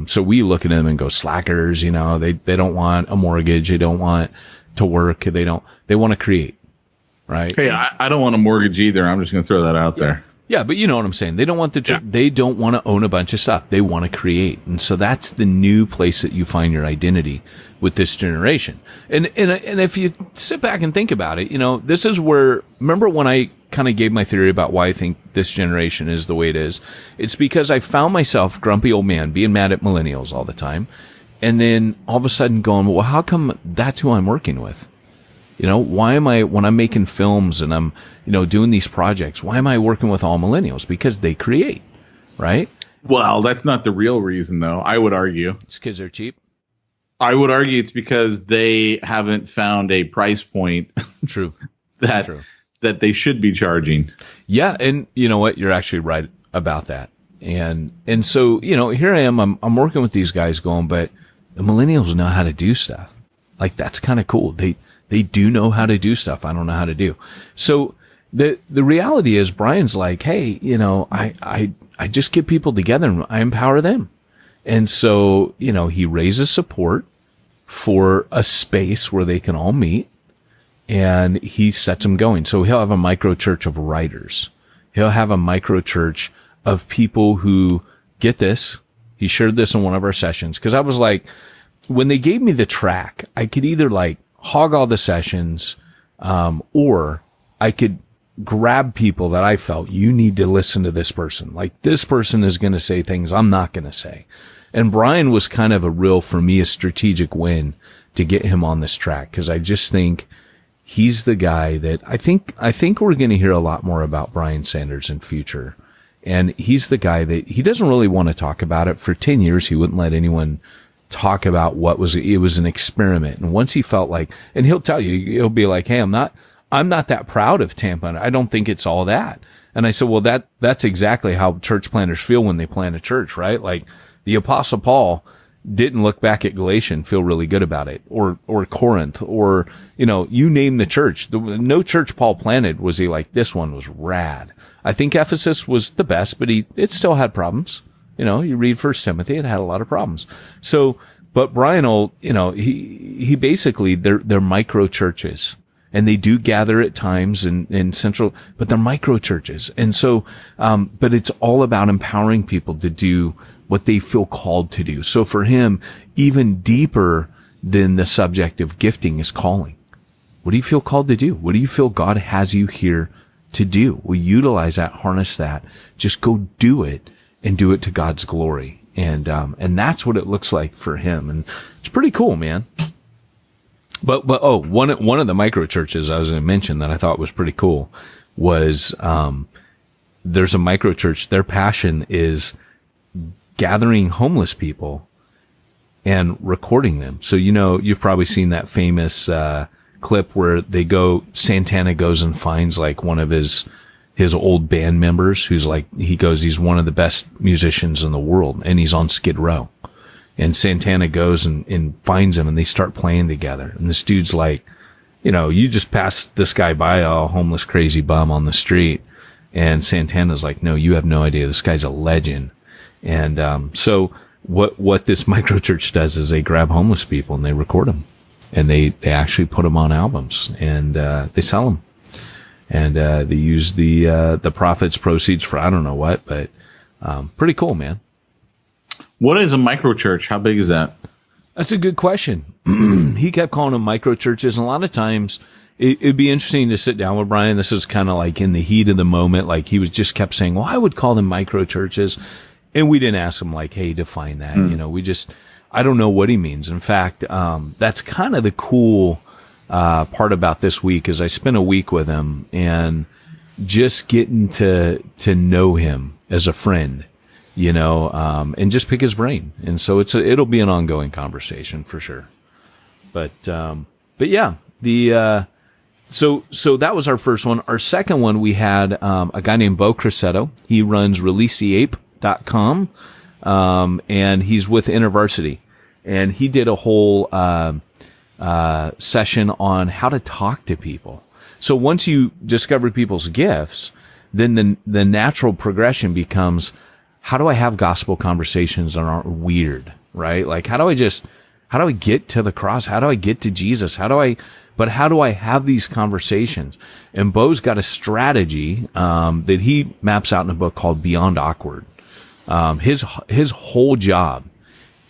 Speaker 2: So we look at them and go, slackers, they don't want a mortgage. They don't want to work. They want to create, right?
Speaker 4: Hey, I don't want a mortgage either. I'm just going to throw that out there.
Speaker 2: Yeah, but you know what I'm saying. They don't want they don't want to own a bunch of stuff. They want to create. And so that's the new place that you find your identity with this generation. And if you sit back and think about it, this is where, remember when I kind of gave my theory about why I think this generation is the way it is? It's because I found myself, grumpy old man, being mad at millennials all the time. And then all of a sudden going, well, how come that's who I'm working with? Why am I, when I'm making films and I'm, doing these projects, why am I working with all millennials? Because they create, right?
Speaker 4: Well, that's not the real reason, though. I would argue
Speaker 2: it's because they're cheap.
Speaker 4: I would argue it's because they haven't found a price point.
Speaker 2: True.
Speaker 4: that they should be charging.
Speaker 2: Yeah. And you know what? You're actually right about that. And so, here I am, I'm working with these guys going, but the millennials know how to do stuff. Like, that's kind of cool. They do know how to do stuff I don't know how to do. So the reality is Brian's like, hey, I just get people together and I empower them. And so, he raises support for a space where they can all meet and he sets them going. So he'll have a micro church of writers. He'll have a micro church of people who get this. He shared this in one of our sessions. Cause I was like, when they gave me the track, I could either like hog all the sessions, or I could grab people that I felt, you need to listen to this person. Like, this person is going to say things I'm not going to say. And Brian was kind of for me, a strategic win to get him on this track. Cause I just think he's the guy that I think we're going to hear a lot more about Brian Sanders in future. And he's the guy that he doesn't really want to talk about it. For 10 years, he wouldn't let anyone talk about it was an experiment. And once he felt like, and he'll tell you, he'll be like, hey, I'm not that proud of Tampa. I don't think it's all that. And I said, well, that's exactly how church planners feel when they plant a church, right? Like the Apostle Paul didn't look back at Galatia and feel really good about it, or Corinth, or, you name the church. No church Paul planted was he like, this one was rad. I think Ephesus was the best, but it still had problems. You read 1 Timothy, it had a lot of problems. So, but Brian will, he basically, they're micro churches and they do gather at times in central, but they're micro churches. And so, but it's all about empowering people to do what they feel called to do. So for him, even deeper than the subject of gifting is calling. What do you feel called to do? What do you feel God has you here to do? Well, utilize that, harness that, just go do it. And do it to God's glory. And that's what it looks like for him. And it's pretty cool, man. But one of the micro churches I was going to mention that I thought was pretty cool was, there's a micro church. Their passion is gathering homeless people and recording them. So, you've probably seen that famous, clip where Santana goes and finds like one of his his old band members, who's like, he goes, he's one of the best musicians in the world, and he's on Skid Row. And Santana goes and finds him, and they start playing together. And this dude's like, you know, you just passed this guy by, a homeless, crazy bum on the street. And Santana's like, no, you have no idea. This guy's a legend. And so what this microchurch does is they grab homeless people and they record them. And they actually put them on albums, and they sell them. And they use the profits, proceeds for I don't know what, but pretty cool, man.
Speaker 4: What is a microchurch? How big is that?
Speaker 2: That's a good question. He kept calling them microchurches, and a lot of times it'd be interesting to sit down with Brian. This is kind of like in the heat of the moment. Like he was just kept saying, well, I would call them microchurches. And we didn't ask him like, hey, define that. You know, I don't know what he means. In fact, that's kind of the cool part about this week is I spent a week with him and just getting to know him as a friend, you know, and just pick his brain. And so it'll be an ongoing conversation for sure. But yeah, so that was our first one. Our second one, we had, a guy named Bo Crisetto. He runs ReleaseTheApe.com, and he's with InterVarsity. And he did a whole, session on how to talk to people. So once you discover people's gifts, then the natural progression becomes, how do I have gospel conversations that aren't weird, right? Like, how do I get to the cross? How do I get to Jesus? How do I have these conversations? And Bo's got a strategy, that he maps out in a book called Beyond Awkward. His whole job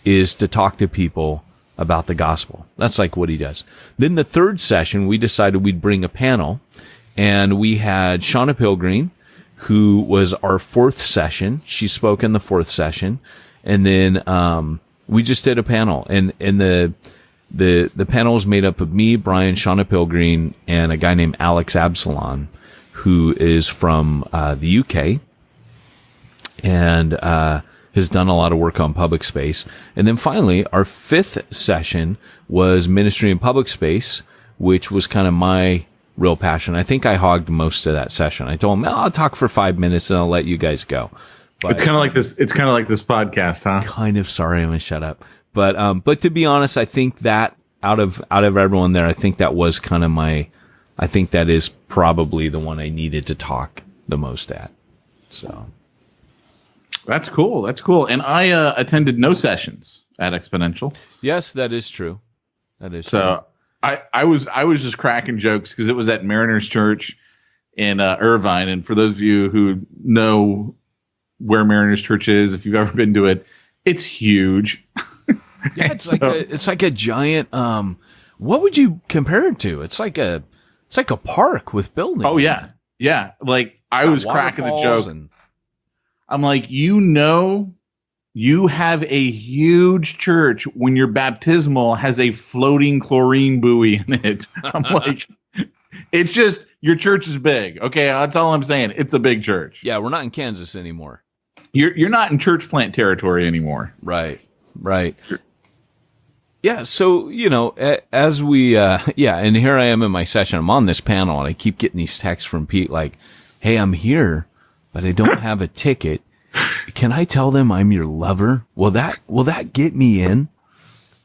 Speaker 2: is to talk to people about the gospel. That's like what he does. Then the third session, we decided we'd bring a panel, and we had Shauna Pilgreen, who was our fourth session. She spoke in the fourth session. And then, we just did a panel, and the panel is made up of me, Brian, Shauna Pilgreen, and a guy named Alex Absalon, who is from, the UK and, has done a lot of work on public space. And then finally, our fifth session was ministry in public space, which was kind of my real passion. I think I hogged most of that session. I told him, I'll talk for 5 minutes and I'll let you guys go. But
Speaker 4: It's kind of like this podcast, huh?
Speaker 2: Kind of sorry, I'm gonna shut up. But to be honest, I think that out of everyone there, I think that was kind of I think that is probably the one I needed to talk the most at. So.
Speaker 4: That's cool. And I attended no sessions at Exponential.
Speaker 2: Yes, that is true.
Speaker 4: So I was just cracking jokes because it was at Mariners Church in Irvine. And for those of you who know where Mariners Church is, if you've ever been to it, it's huge.
Speaker 2: Yeah, it's like a giant. What would you compare it to? It's like a park with buildings.
Speaker 4: Oh yeah. Like I was cracking the joke. I'm like, you have a huge church when your baptismal has a floating chlorine buoy in it. I'm like, it's just, your church is big. Okay, that's all I'm saying. It's a big church.
Speaker 2: Yeah, we're not in Kansas anymore.
Speaker 4: You're not in church plant territory anymore.
Speaker 2: Right. Yeah, so, you know, as we, and here I am in my session. I'm on this panel, and I keep getting these texts from Pete like, hey, I'm here, but I don't have a ticket. Can I tell them I'm your lover? Will that get me in?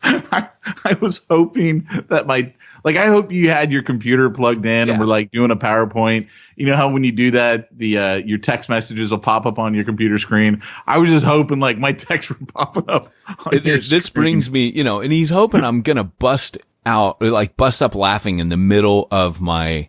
Speaker 4: I was hoping that I hope you had your computer plugged in and we're like doing a PowerPoint. You know how when you do that, your text messages will pop up on your computer screen. I was just hoping like my text would pop up on your screen. This
Speaker 2: brings me, you know, and he's hoping I'm going to bust up laughing in the middle of my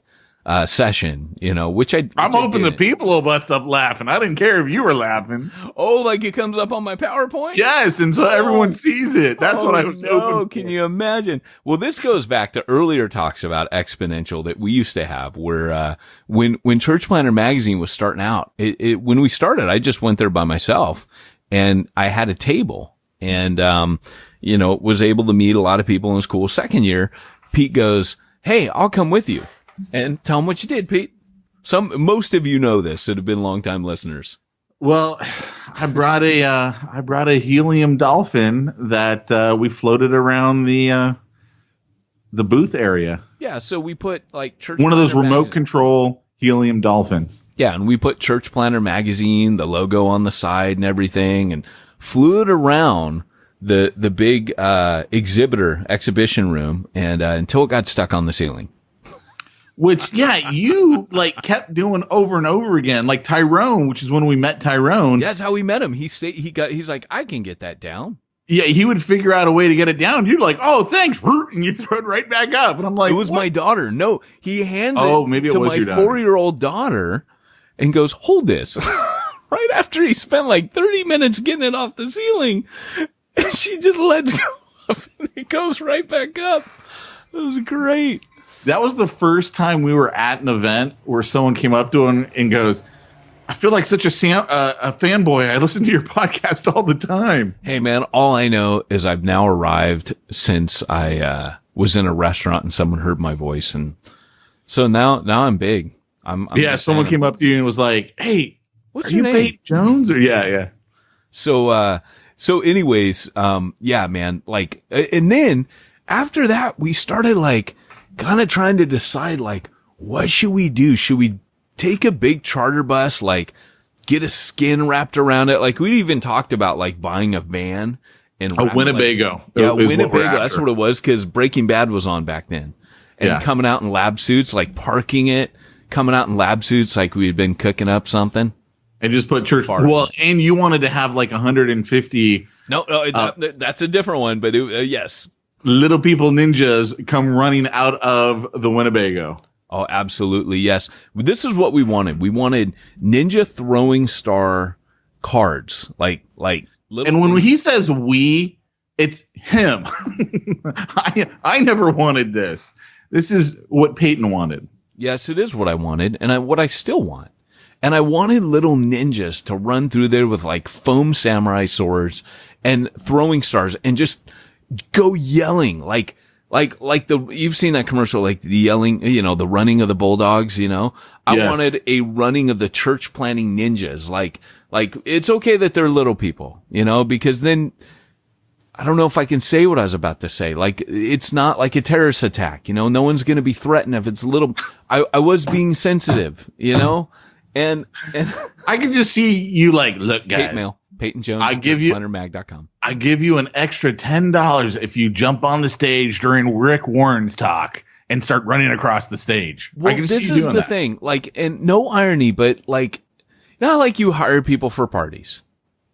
Speaker 2: session, you know, which I'm
Speaker 4: hoping the people will bust up laughing. I didn't care if you were laughing.
Speaker 2: Oh, like it comes up on my PowerPoint?
Speaker 4: Yes, and so everyone sees it. That's what I was hoping for.
Speaker 2: Can you imagine? Well, this goes back to earlier talks about Exponential that we used to have, where when Church Planter Magazine was starting out, when we started, I just went there by myself, and I had a table, and you know, was able to meet a lot of people, and it was cool. Second year, Pete goes, "Hey, I'll come with you." And tell them what you did, Pete. Most of you know this that have been longtime listeners.
Speaker 4: Well, I brought a helium dolphin that we floated around the booth area.
Speaker 2: Yeah, so we put like church.
Speaker 4: One of those remote control Helium dolphins.
Speaker 2: Yeah, and we put Church Planner magazine, the logo on the side and everything, and flew it around the big exhibition room, and until it got stuck on the ceiling.
Speaker 4: Which, yeah, you like kept doing over and over again, like Tyrone, which is when we met Tyrone.
Speaker 2: Yeah, that's how we met him. He's like, I can get that down.
Speaker 4: Yeah, he would figure out a way to get it down. You're like, oh, thanks, and you throw it right back up. And I'm like,
Speaker 2: it was my daughter. No, he hands
Speaker 4: maybe it
Speaker 2: to
Speaker 4: was
Speaker 2: my
Speaker 4: your daughter.
Speaker 2: 4-year-old daughter and goes, hold this. Right after he spent like 30 minutes getting it off the ceiling, and she just lets go of it, and it goes right back up. It was great.
Speaker 4: That was the first time we were at an event where someone came up to him and goes, I feel like such a fanboy. I listen to your podcast all the time.
Speaker 2: Hey, man, all I know is I've now arrived since I was in a restaurant and someone heard my voice. And so now I'm big. I'm
Speaker 4: someone came up to you and was like, hey,
Speaker 2: what's
Speaker 4: are
Speaker 2: your
Speaker 4: you
Speaker 2: name?
Speaker 4: Peyton Jones? Or yeah.
Speaker 2: So anyways, yeah, man, like, and then after that, we started like kind of trying to decide, like, what should we do? Should we take a big charter bus, like get a skin wrapped around it? Like we even talked about like buying a van and
Speaker 4: a Winnebago.
Speaker 2: Yeah, Winnebago. That's what it was. Cause Breaking Bad was on back then, and coming out in lab suits, like parking it, coming out in lab suits, like we had been cooking up something.
Speaker 4: And just put church. Well, and you wanted to have like 150.
Speaker 2: No, that's a different one, but yes.
Speaker 4: Little people ninjas come running out of the Winnebago.
Speaker 2: Oh, absolutely. Yes. This is what we wanted. We wanted Ninja Throwing Star cards. Like little.
Speaker 4: And when he says we, it's him. I never wanted this. This is what Peyton wanted.
Speaker 2: Yes, it is what I wanted. And what I still want. And I wanted little ninjas to run through there with like foam samurai swords and throwing stars and just go yelling like you've seen that commercial, like the yelling, the running of the bulldogs, I wanted a running of the church planning ninjas. Like it's okay that they're little people, because then I don't know if I can say what I was about to say. Like it's not like a terrorist attack, no one's going to be threatened if it's little. I was being sensitive, and
Speaker 4: I can just see you like, look guys.
Speaker 2: Hate mail. Peyton Jones.
Speaker 4: I give you
Speaker 2: churchplannermag.com.
Speaker 4: I give you an extra $10 if you jump on the stage during Rick Warren's talk and start running across the stage.
Speaker 2: Well, this is the thing. Like, and no irony, but like, not like you hire people for parties.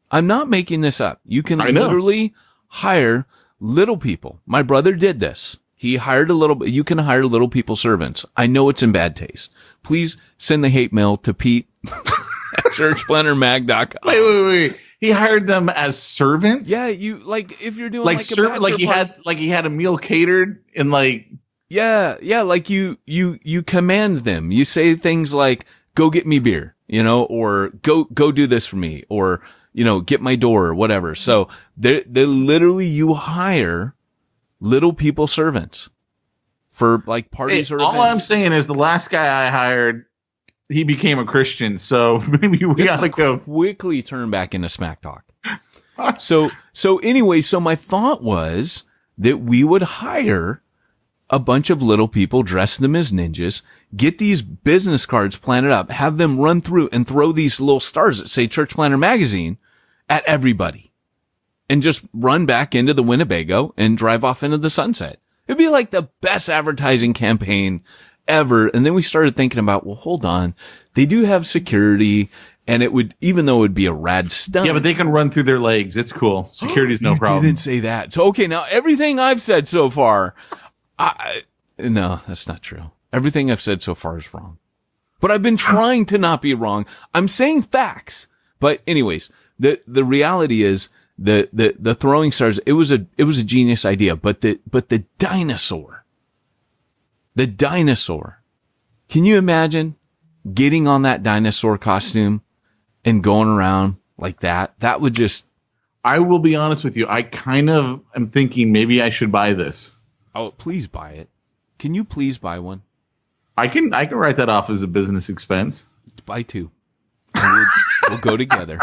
Speaker 2: I'm not making this up. You can literally hire little people. My brother did this. He hired you can hire little people servants. I know it's in bad taste. Please send the hate mail to Pete at churchplannermag.com.
Speaker 4: Wait. He hired them as servants?
Speaker 2: Yeah, you like if you're doing
Speaker 4: like he had a meal catered and like
Speaker 2: yeah, like you command them. You say things like go get me beer, or go do this for me, or get my door or whatever. So they literally you hire little people servants for like parties or events.
Speaker 4: All I'm saying is the last guy I hired, he became a Christian, so maybe we gotta go
Speaker 2: quickly turn back into smack talk. So anyway, so my thought was that we would hire a bunch of little people, dress them as ninjas, get these business cards planted up, have them run through and throw these little stars that say Church Planner Magazine at everybody, and just run back into the Winnebago and drive off into the sunset. It'd be like the best advertising campaign ever. And then we started thinking about, well, hold on. They do have security, and it would, even though it would be a rad stunt.
Speaker 4: Yeah, but they can run through their legs. It's cool. Security's no problem.
Speaker 2: You didn't say that. So, okay, now everything I've said so far, no, that's not true. Everything I've said so far is wrong. But I've been trying to not be wrong. I'm saying facts. But anyways, the reality is the throwing stars, it was a genius idea, but the dinosaur, can you imagine getting on that dinosaur costume and going around like that? That would just...
Speaker 4: I will be honest with you. I kind of am thinking maybe I should buy this.
Speaker 2: Oh, please buy it. Can you please buy one?
Speaker 4: I can write that off as a business expense.
Speaker 2: Buy two. We'll go together.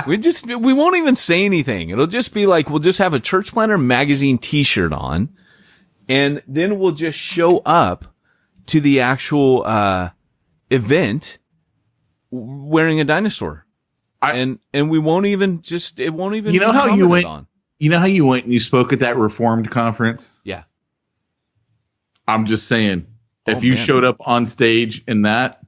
Speaker 2: We won't even say anything. It'll just be like, we'll just have a Church Planner Magazine t-shirt on, and then we'll just show up to the actual, event wearing a dinosaur. And we won't even it won't even,
Speaker 4: you know how you went,
Speaker 2: on.
Speaker 4: you know how you went and you spoke at that Reformed conference?
Speaker 2: Yeah.
Speaker 4: I'm just saying, if you showed up on stage in that,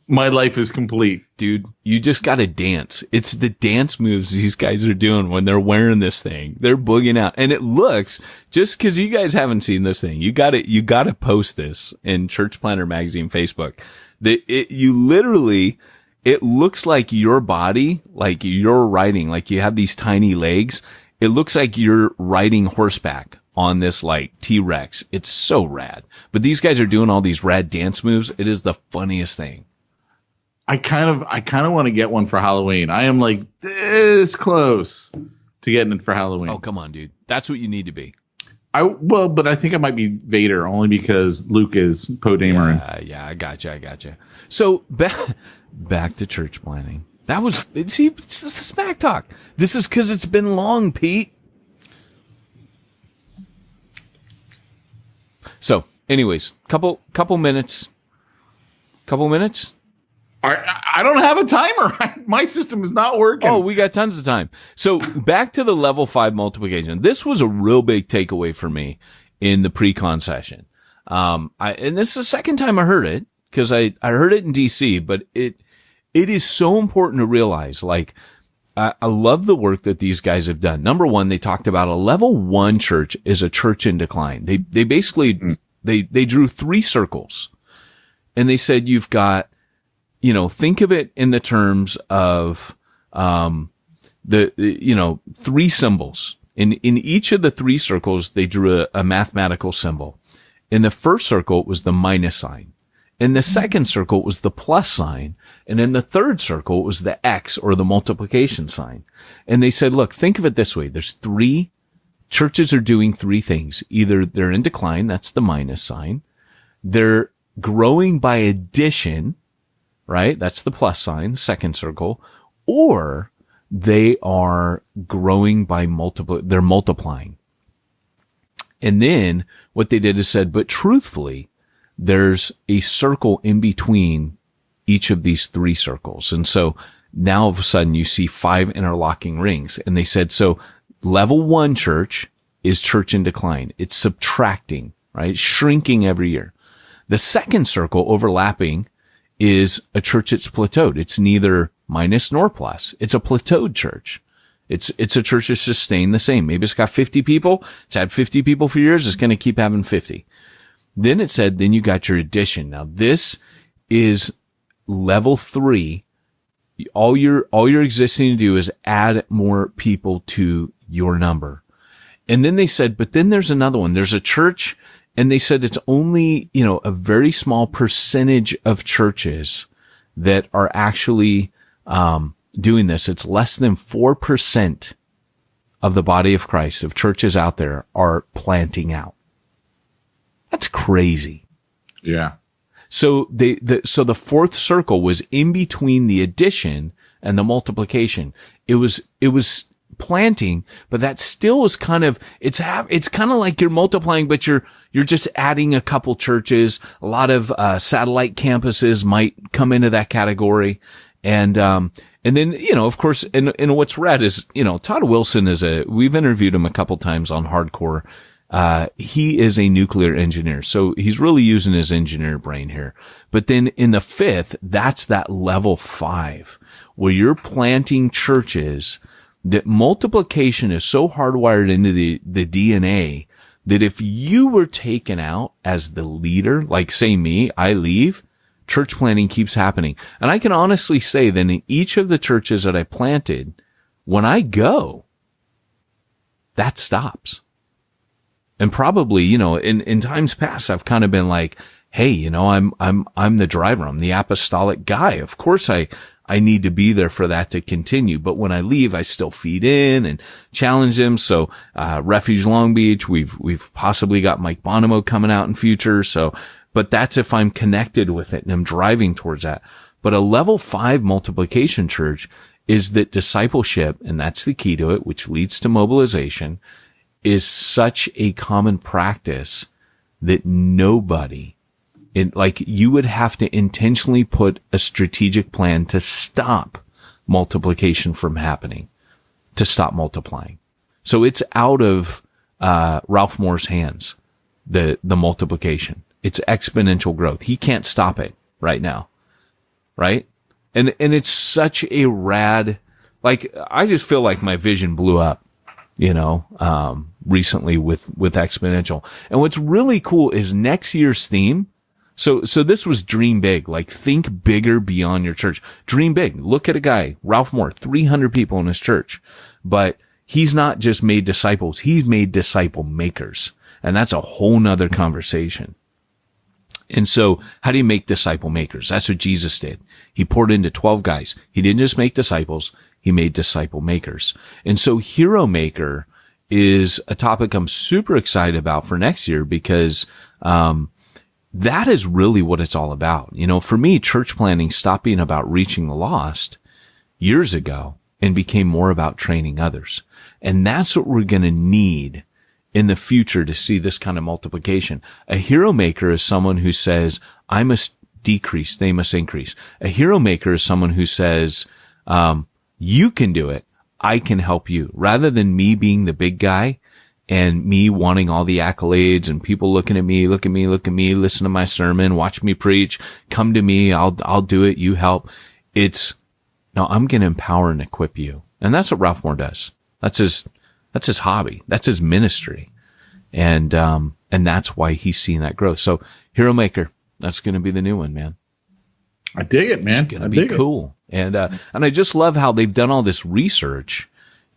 Speaker 4: my life is complete.
Speaker 2: Dude, you just got to dance. It's the dance moves these guys are doing when they're wearing this thing. They're boogieing out. And it looks, just because you guys haven't seen this thing, you got to post this in Church Planner Magazine Facebook. It looks like your body, like you're riding, like you have these tiny legs. It looks like you're riding horseback on this like T-Rex. It's so rad. But these guys are doing all these rad dance moves. It is the funniest thing.
Speaker 4: I kind of want to get one for Halloween. I am like this close to getting it for Halloween.
Speaker 2: Oh, come on, dude. That's what you need to be.
Speaker 4: But I think I might be Vader only because Luke is Poe Dameron.
Speaker 2: Yeah, I gotcha. So back to church planning. That was, see, it's the smack talk. This is because it's been long, Pete. So, anyways, couple minutes.
Speaker 4: I don't have a timer. My system is not working.
Speaker 2: Oh, we got tons of time. So back to the level 5 multiplication. This was a real big takeaway for me in the pre-con session. And this is the second time I heard it because I heard it in DC, but it is so important to realize, like, I love the work that these guys have done. Number one, they talked about a level 1 church is a church in decline. They basically, they drew 3 circles and they said, you've got, think of it in the terms of, the 3 symbols. In each of the 3 circles, they drew a mathematical symbol. In the first circle, it was the minus sign. In the second circle, it was the plus sign. And in the third circle, it was the X or the multiplication sign. And they said, look, think of it this way. There's 3 churches are doing 3 things. Either they're in decline. That's the minus sign. They're growing by addition, right? That's the plus sign, the second circle. Or they are growing by they're multiplying. And then what they did is said, but truthfully, there's a circle in between each of these 3 circles. And so now all of a sudden you see 5 interlocking rings. And they said, so level 1 church is church in decline. It's subtracting, right? Shrinking every year. The second circle overlapping is a church that's plateaued. It's neither minus nor plus. It's a plateaued church. It's a church that's just staying the same. Maybe it's got 50 people. It's had 50 people for years. It's going to keep having 50. Then it said, then you got your addition. Now this is level 3. All you're existing to do is add more people to your number. And then they said, but then there's another one. There's a church, and they said it's only, a very small percentage of churches that are actually, doing this. It's less than 4% of the body of Christ, of churches out there, are planting out. That's crazy.
Speaker 4: Yeah.
Speaker 2: So so the fourth circle was in between the addition and the multiplication. It was planting, but that still is kind of, it's kind of like you're multiplying, but you're just adding a couple churches. A lot of, satellite campuses might come into that category. And then, of course, and what's rad is, Todd Wilson we've interviewed him a couple times on Hardcore. He is a nuclear engineer, so he's really using his engineer brain here. But then in the 5th, that's that level 5 where you're planting churches that multiplication is so hardwired into the DNA that if you were taken out as the leader, like say me, I leave, church planting keeps happening. And I can honestly say that in each of the churches that I planted, when I go, that stops. And probably, in times past, I've kind of been like, hey, I'm the driver. I'm the apostolic guy. Of course, I need to be there for that to continue. But when I leave, I still feed in and challenge them. So, Refuge Long Beach, we've possibly got Mike Bonomo coming out in future. So, but that's if I'm connected with it and I'm driving towards that. But a level 5 multiplication church is that discipleship, and that's the key to it, which leads to mobilization, is such a common practice that nobody Like you would have to intentionally put a strategic plan to stop multiplication from happening, to stop multiplying. So it's out of Ralph Moore's hands, the multiplication. It's exponential growth. He can't stop it right now, right? And it's such a rad, like I just feel like my vision blew up, recently with Exponential. And what's really cool is next year's theme. So this was dream big, like think bigger beyond your church. Dream big. Look at a guy, Ralph Moore, 300 people in his church, but he's not just made disciples. He's made disciple makers. And that's a whole nother conversation. And so how do you make disciple makers? That's what Jesus did. He poured into 12 guys. He didn't just make disciples. He made disciple makers. And so hero maker is a topic I'm super excited about for next year because, that is really what it's all about. For me, church planning stopped being about reaching the lost years ago and became more about training others. And that's what we're going to need in the future to see this kind of multiplication. A hero maker is someone who says, I must decrease, they must increase. A hero maker is someone who says, you can do it, I can help you. Rather than me being the big guy and me wanting all the accolades and people looking at me, look at me, listen to my sermon, watch me preach, come to me, I'll do it, you help. It's, no, I'm going to empower and equip you. And that's what Ralph Moore does. That's his hobby. That's his ministry. And that's why he's seeing that growth. So hero maker, that's going to be the new one, man.
Speaker 4: I dig it, man.
Speaker 2: It's going to be cool. And I just love how they've done all this research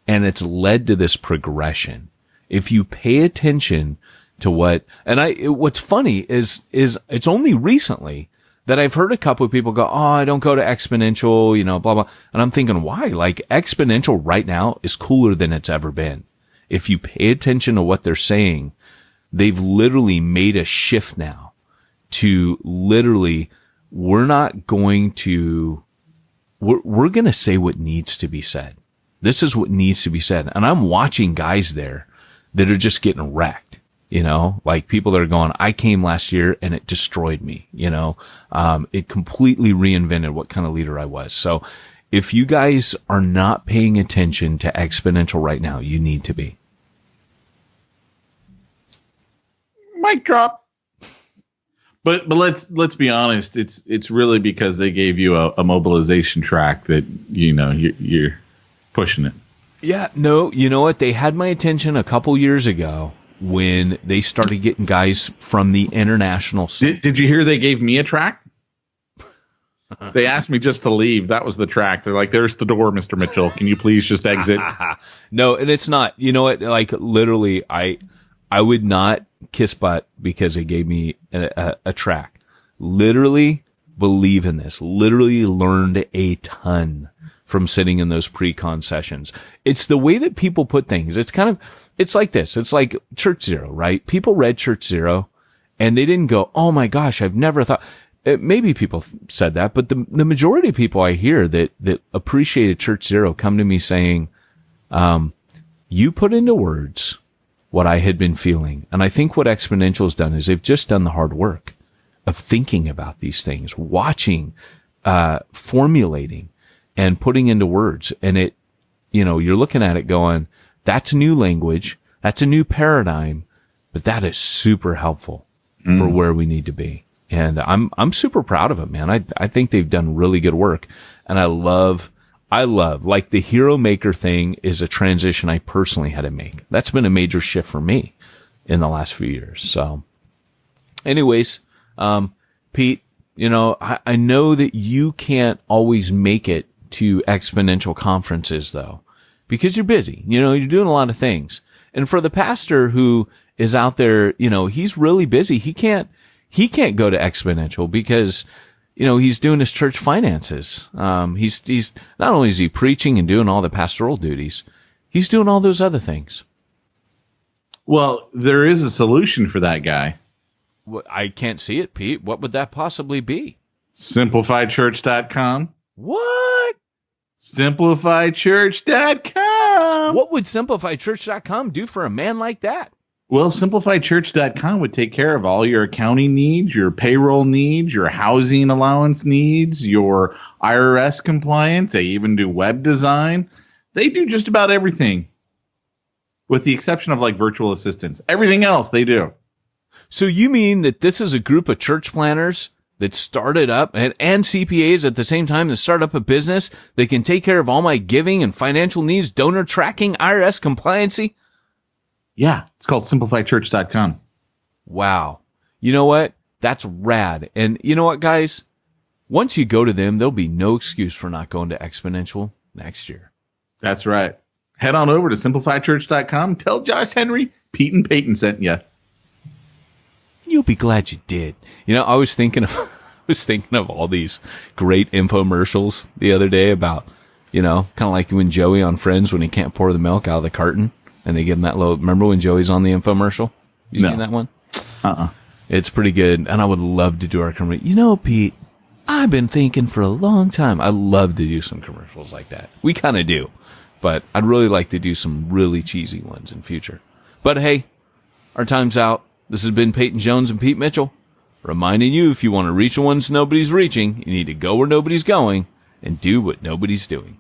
Speaker 2: and it's led to this progression. If you pay attention to what's funny is it's only recently that I've heard a couple of people go, oh, I don't go to Exponential, blah, blah. And I'm thinking, why? Like Exponential right now is cooler than it's ever been. If you pay attention to what they're saying, they've literally made a shift now to literally, we're going to say what needs to be said. This is what needs to be said. And I'm watching guys there that are just getting wrecked, like people that are going, I came last year and it destroyed me, it completely reinvented what kind of leader I was. So if you guys are not paying attention to Exponential right now, you need to be.
Speaker 4: Mic drop. But let's be honest, it's really because they gave you a mobilization track that, you're pushing it.
Speaker 2: Yeah, no, you know what? They had my attention a couple years ago when they started getting guys from the international.
Speaker 4: Did you hear they gave me a track? They asked me just to leave. That was the track. They're like, there's the door, Mr. Mitchell. Can you please just exit?
Speaker 2: No, and it's not. You know what? Like literally, I would not kiss butt because they gave me a track. Literally believe in this. Literally learned a ton from sitting in those pre-con sessions. It's the way that people put things. It's like this. It's like Church Zero, right? People read Church Zero and they didn't go, oh my gosh, I've never thought. Maybe people said that, but the majority of people I hear that appreciated Church Zero come to me saying, you put into words what I had been feeling. And I think what Exponential has done is they've just done the hard work of thinking about these things, watching, formulating, and putting into words. And you're looking at it going, that's new language. That's a new paradigm, but that is super helpful for where we need to be. And I'm super proud of it, man. I think they've done really good work. And I love, like the hero maker thing is a transition I personally had to make. That's been a major shift for me in the last few years. So anyways, Pete, I know that you can't always make it to Exponential conferences though, because you're busy, you're doing a lot of things. And for the pastor who is out there, he's really busy. He can't go to Exponential because, he's doing his church finances. He's not only is he preaching and doing all the pastoral duties, he's doing all those other things.
Speaker 4: Well, there is a solution for that guy.
Speaker 2: Well, I can't see it, Pete. What would that possibly be?
Speaker 4: SimplifiedChurch.com.
Speaker 2: What?
Speaker 4: SimplifiedChurch.com.
Speaker 2: What would SimplifiedChurch.com do for a man like that?
Speaker 4: Well, SimplifiedChurch.com would take care of all your accounting needs, your payroll needs, your housing allowance needs, your IRS compliance. They even do web design. They do just about everything, with the exception of like virtual assistants. Everything else they do.
Speaker 2: So you mean that this is a group of church planners that started up and CPAs at the same time that start up a business? They can take care of all my giving and financial needs, donor tracking, IRS compliancy?
Speaker 4: Yeah, it's called SimplifiedChurch.com.
Speaker 2: Wow. You know what? That's rad. And you know what, guys? Once you go to them, there'll be no excuse for not going to Exponential next year.
Speaker 4: That's right. Head on over to SimplifiedChurch.com. Tell Josh Henry Pete and Peyton sent you.
Speaker 2: You'll be glad you did. You know, I was thinking of all these great infomercials the other day about, you know, kind of like when Joey on Friends when he can't pour the milk out of the carton and they give him that low. Remember when Joey's on the infomercial? You seen that one? It's pretty good. And I would love to do our commercial. You know, Pete, I've been thinking for a long time. I'd love to do some commercials like that. We kind of do, but I'd really like to do some really cheesy ones in future. But hey, our time's out. This has been Peyton Jones and Pete Mitchell, reminding you if you want to reach the ones nobody's reaching, you need to go where nobody's going and do what nobody's doing.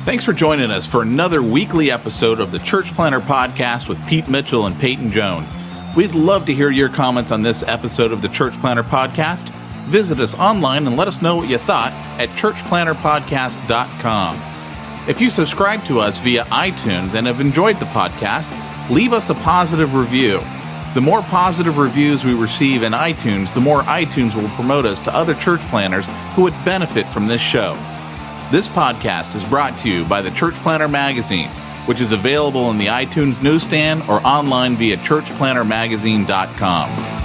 Speaker 4: Thanks for joining us for another weekly episode of the Church Planner Podcast with Pete Mitchell and Peyton Jones. We'd love to hear your comments on this episode of the Church Planner Podcast. Visit us online and let us know what you thought at churchplannerpodcast.com. If you subscribe to us via iTunes and have enjoyed the podcast, leave us a positive review. The more positive reviews we receive in iTunes, the more iTunes will promote us to other church planners who would benefit from this show. This podcast is brought to you by the Church Planner Magazine, which is available in the iTunes newsstand or online via churchplannermagazine.com.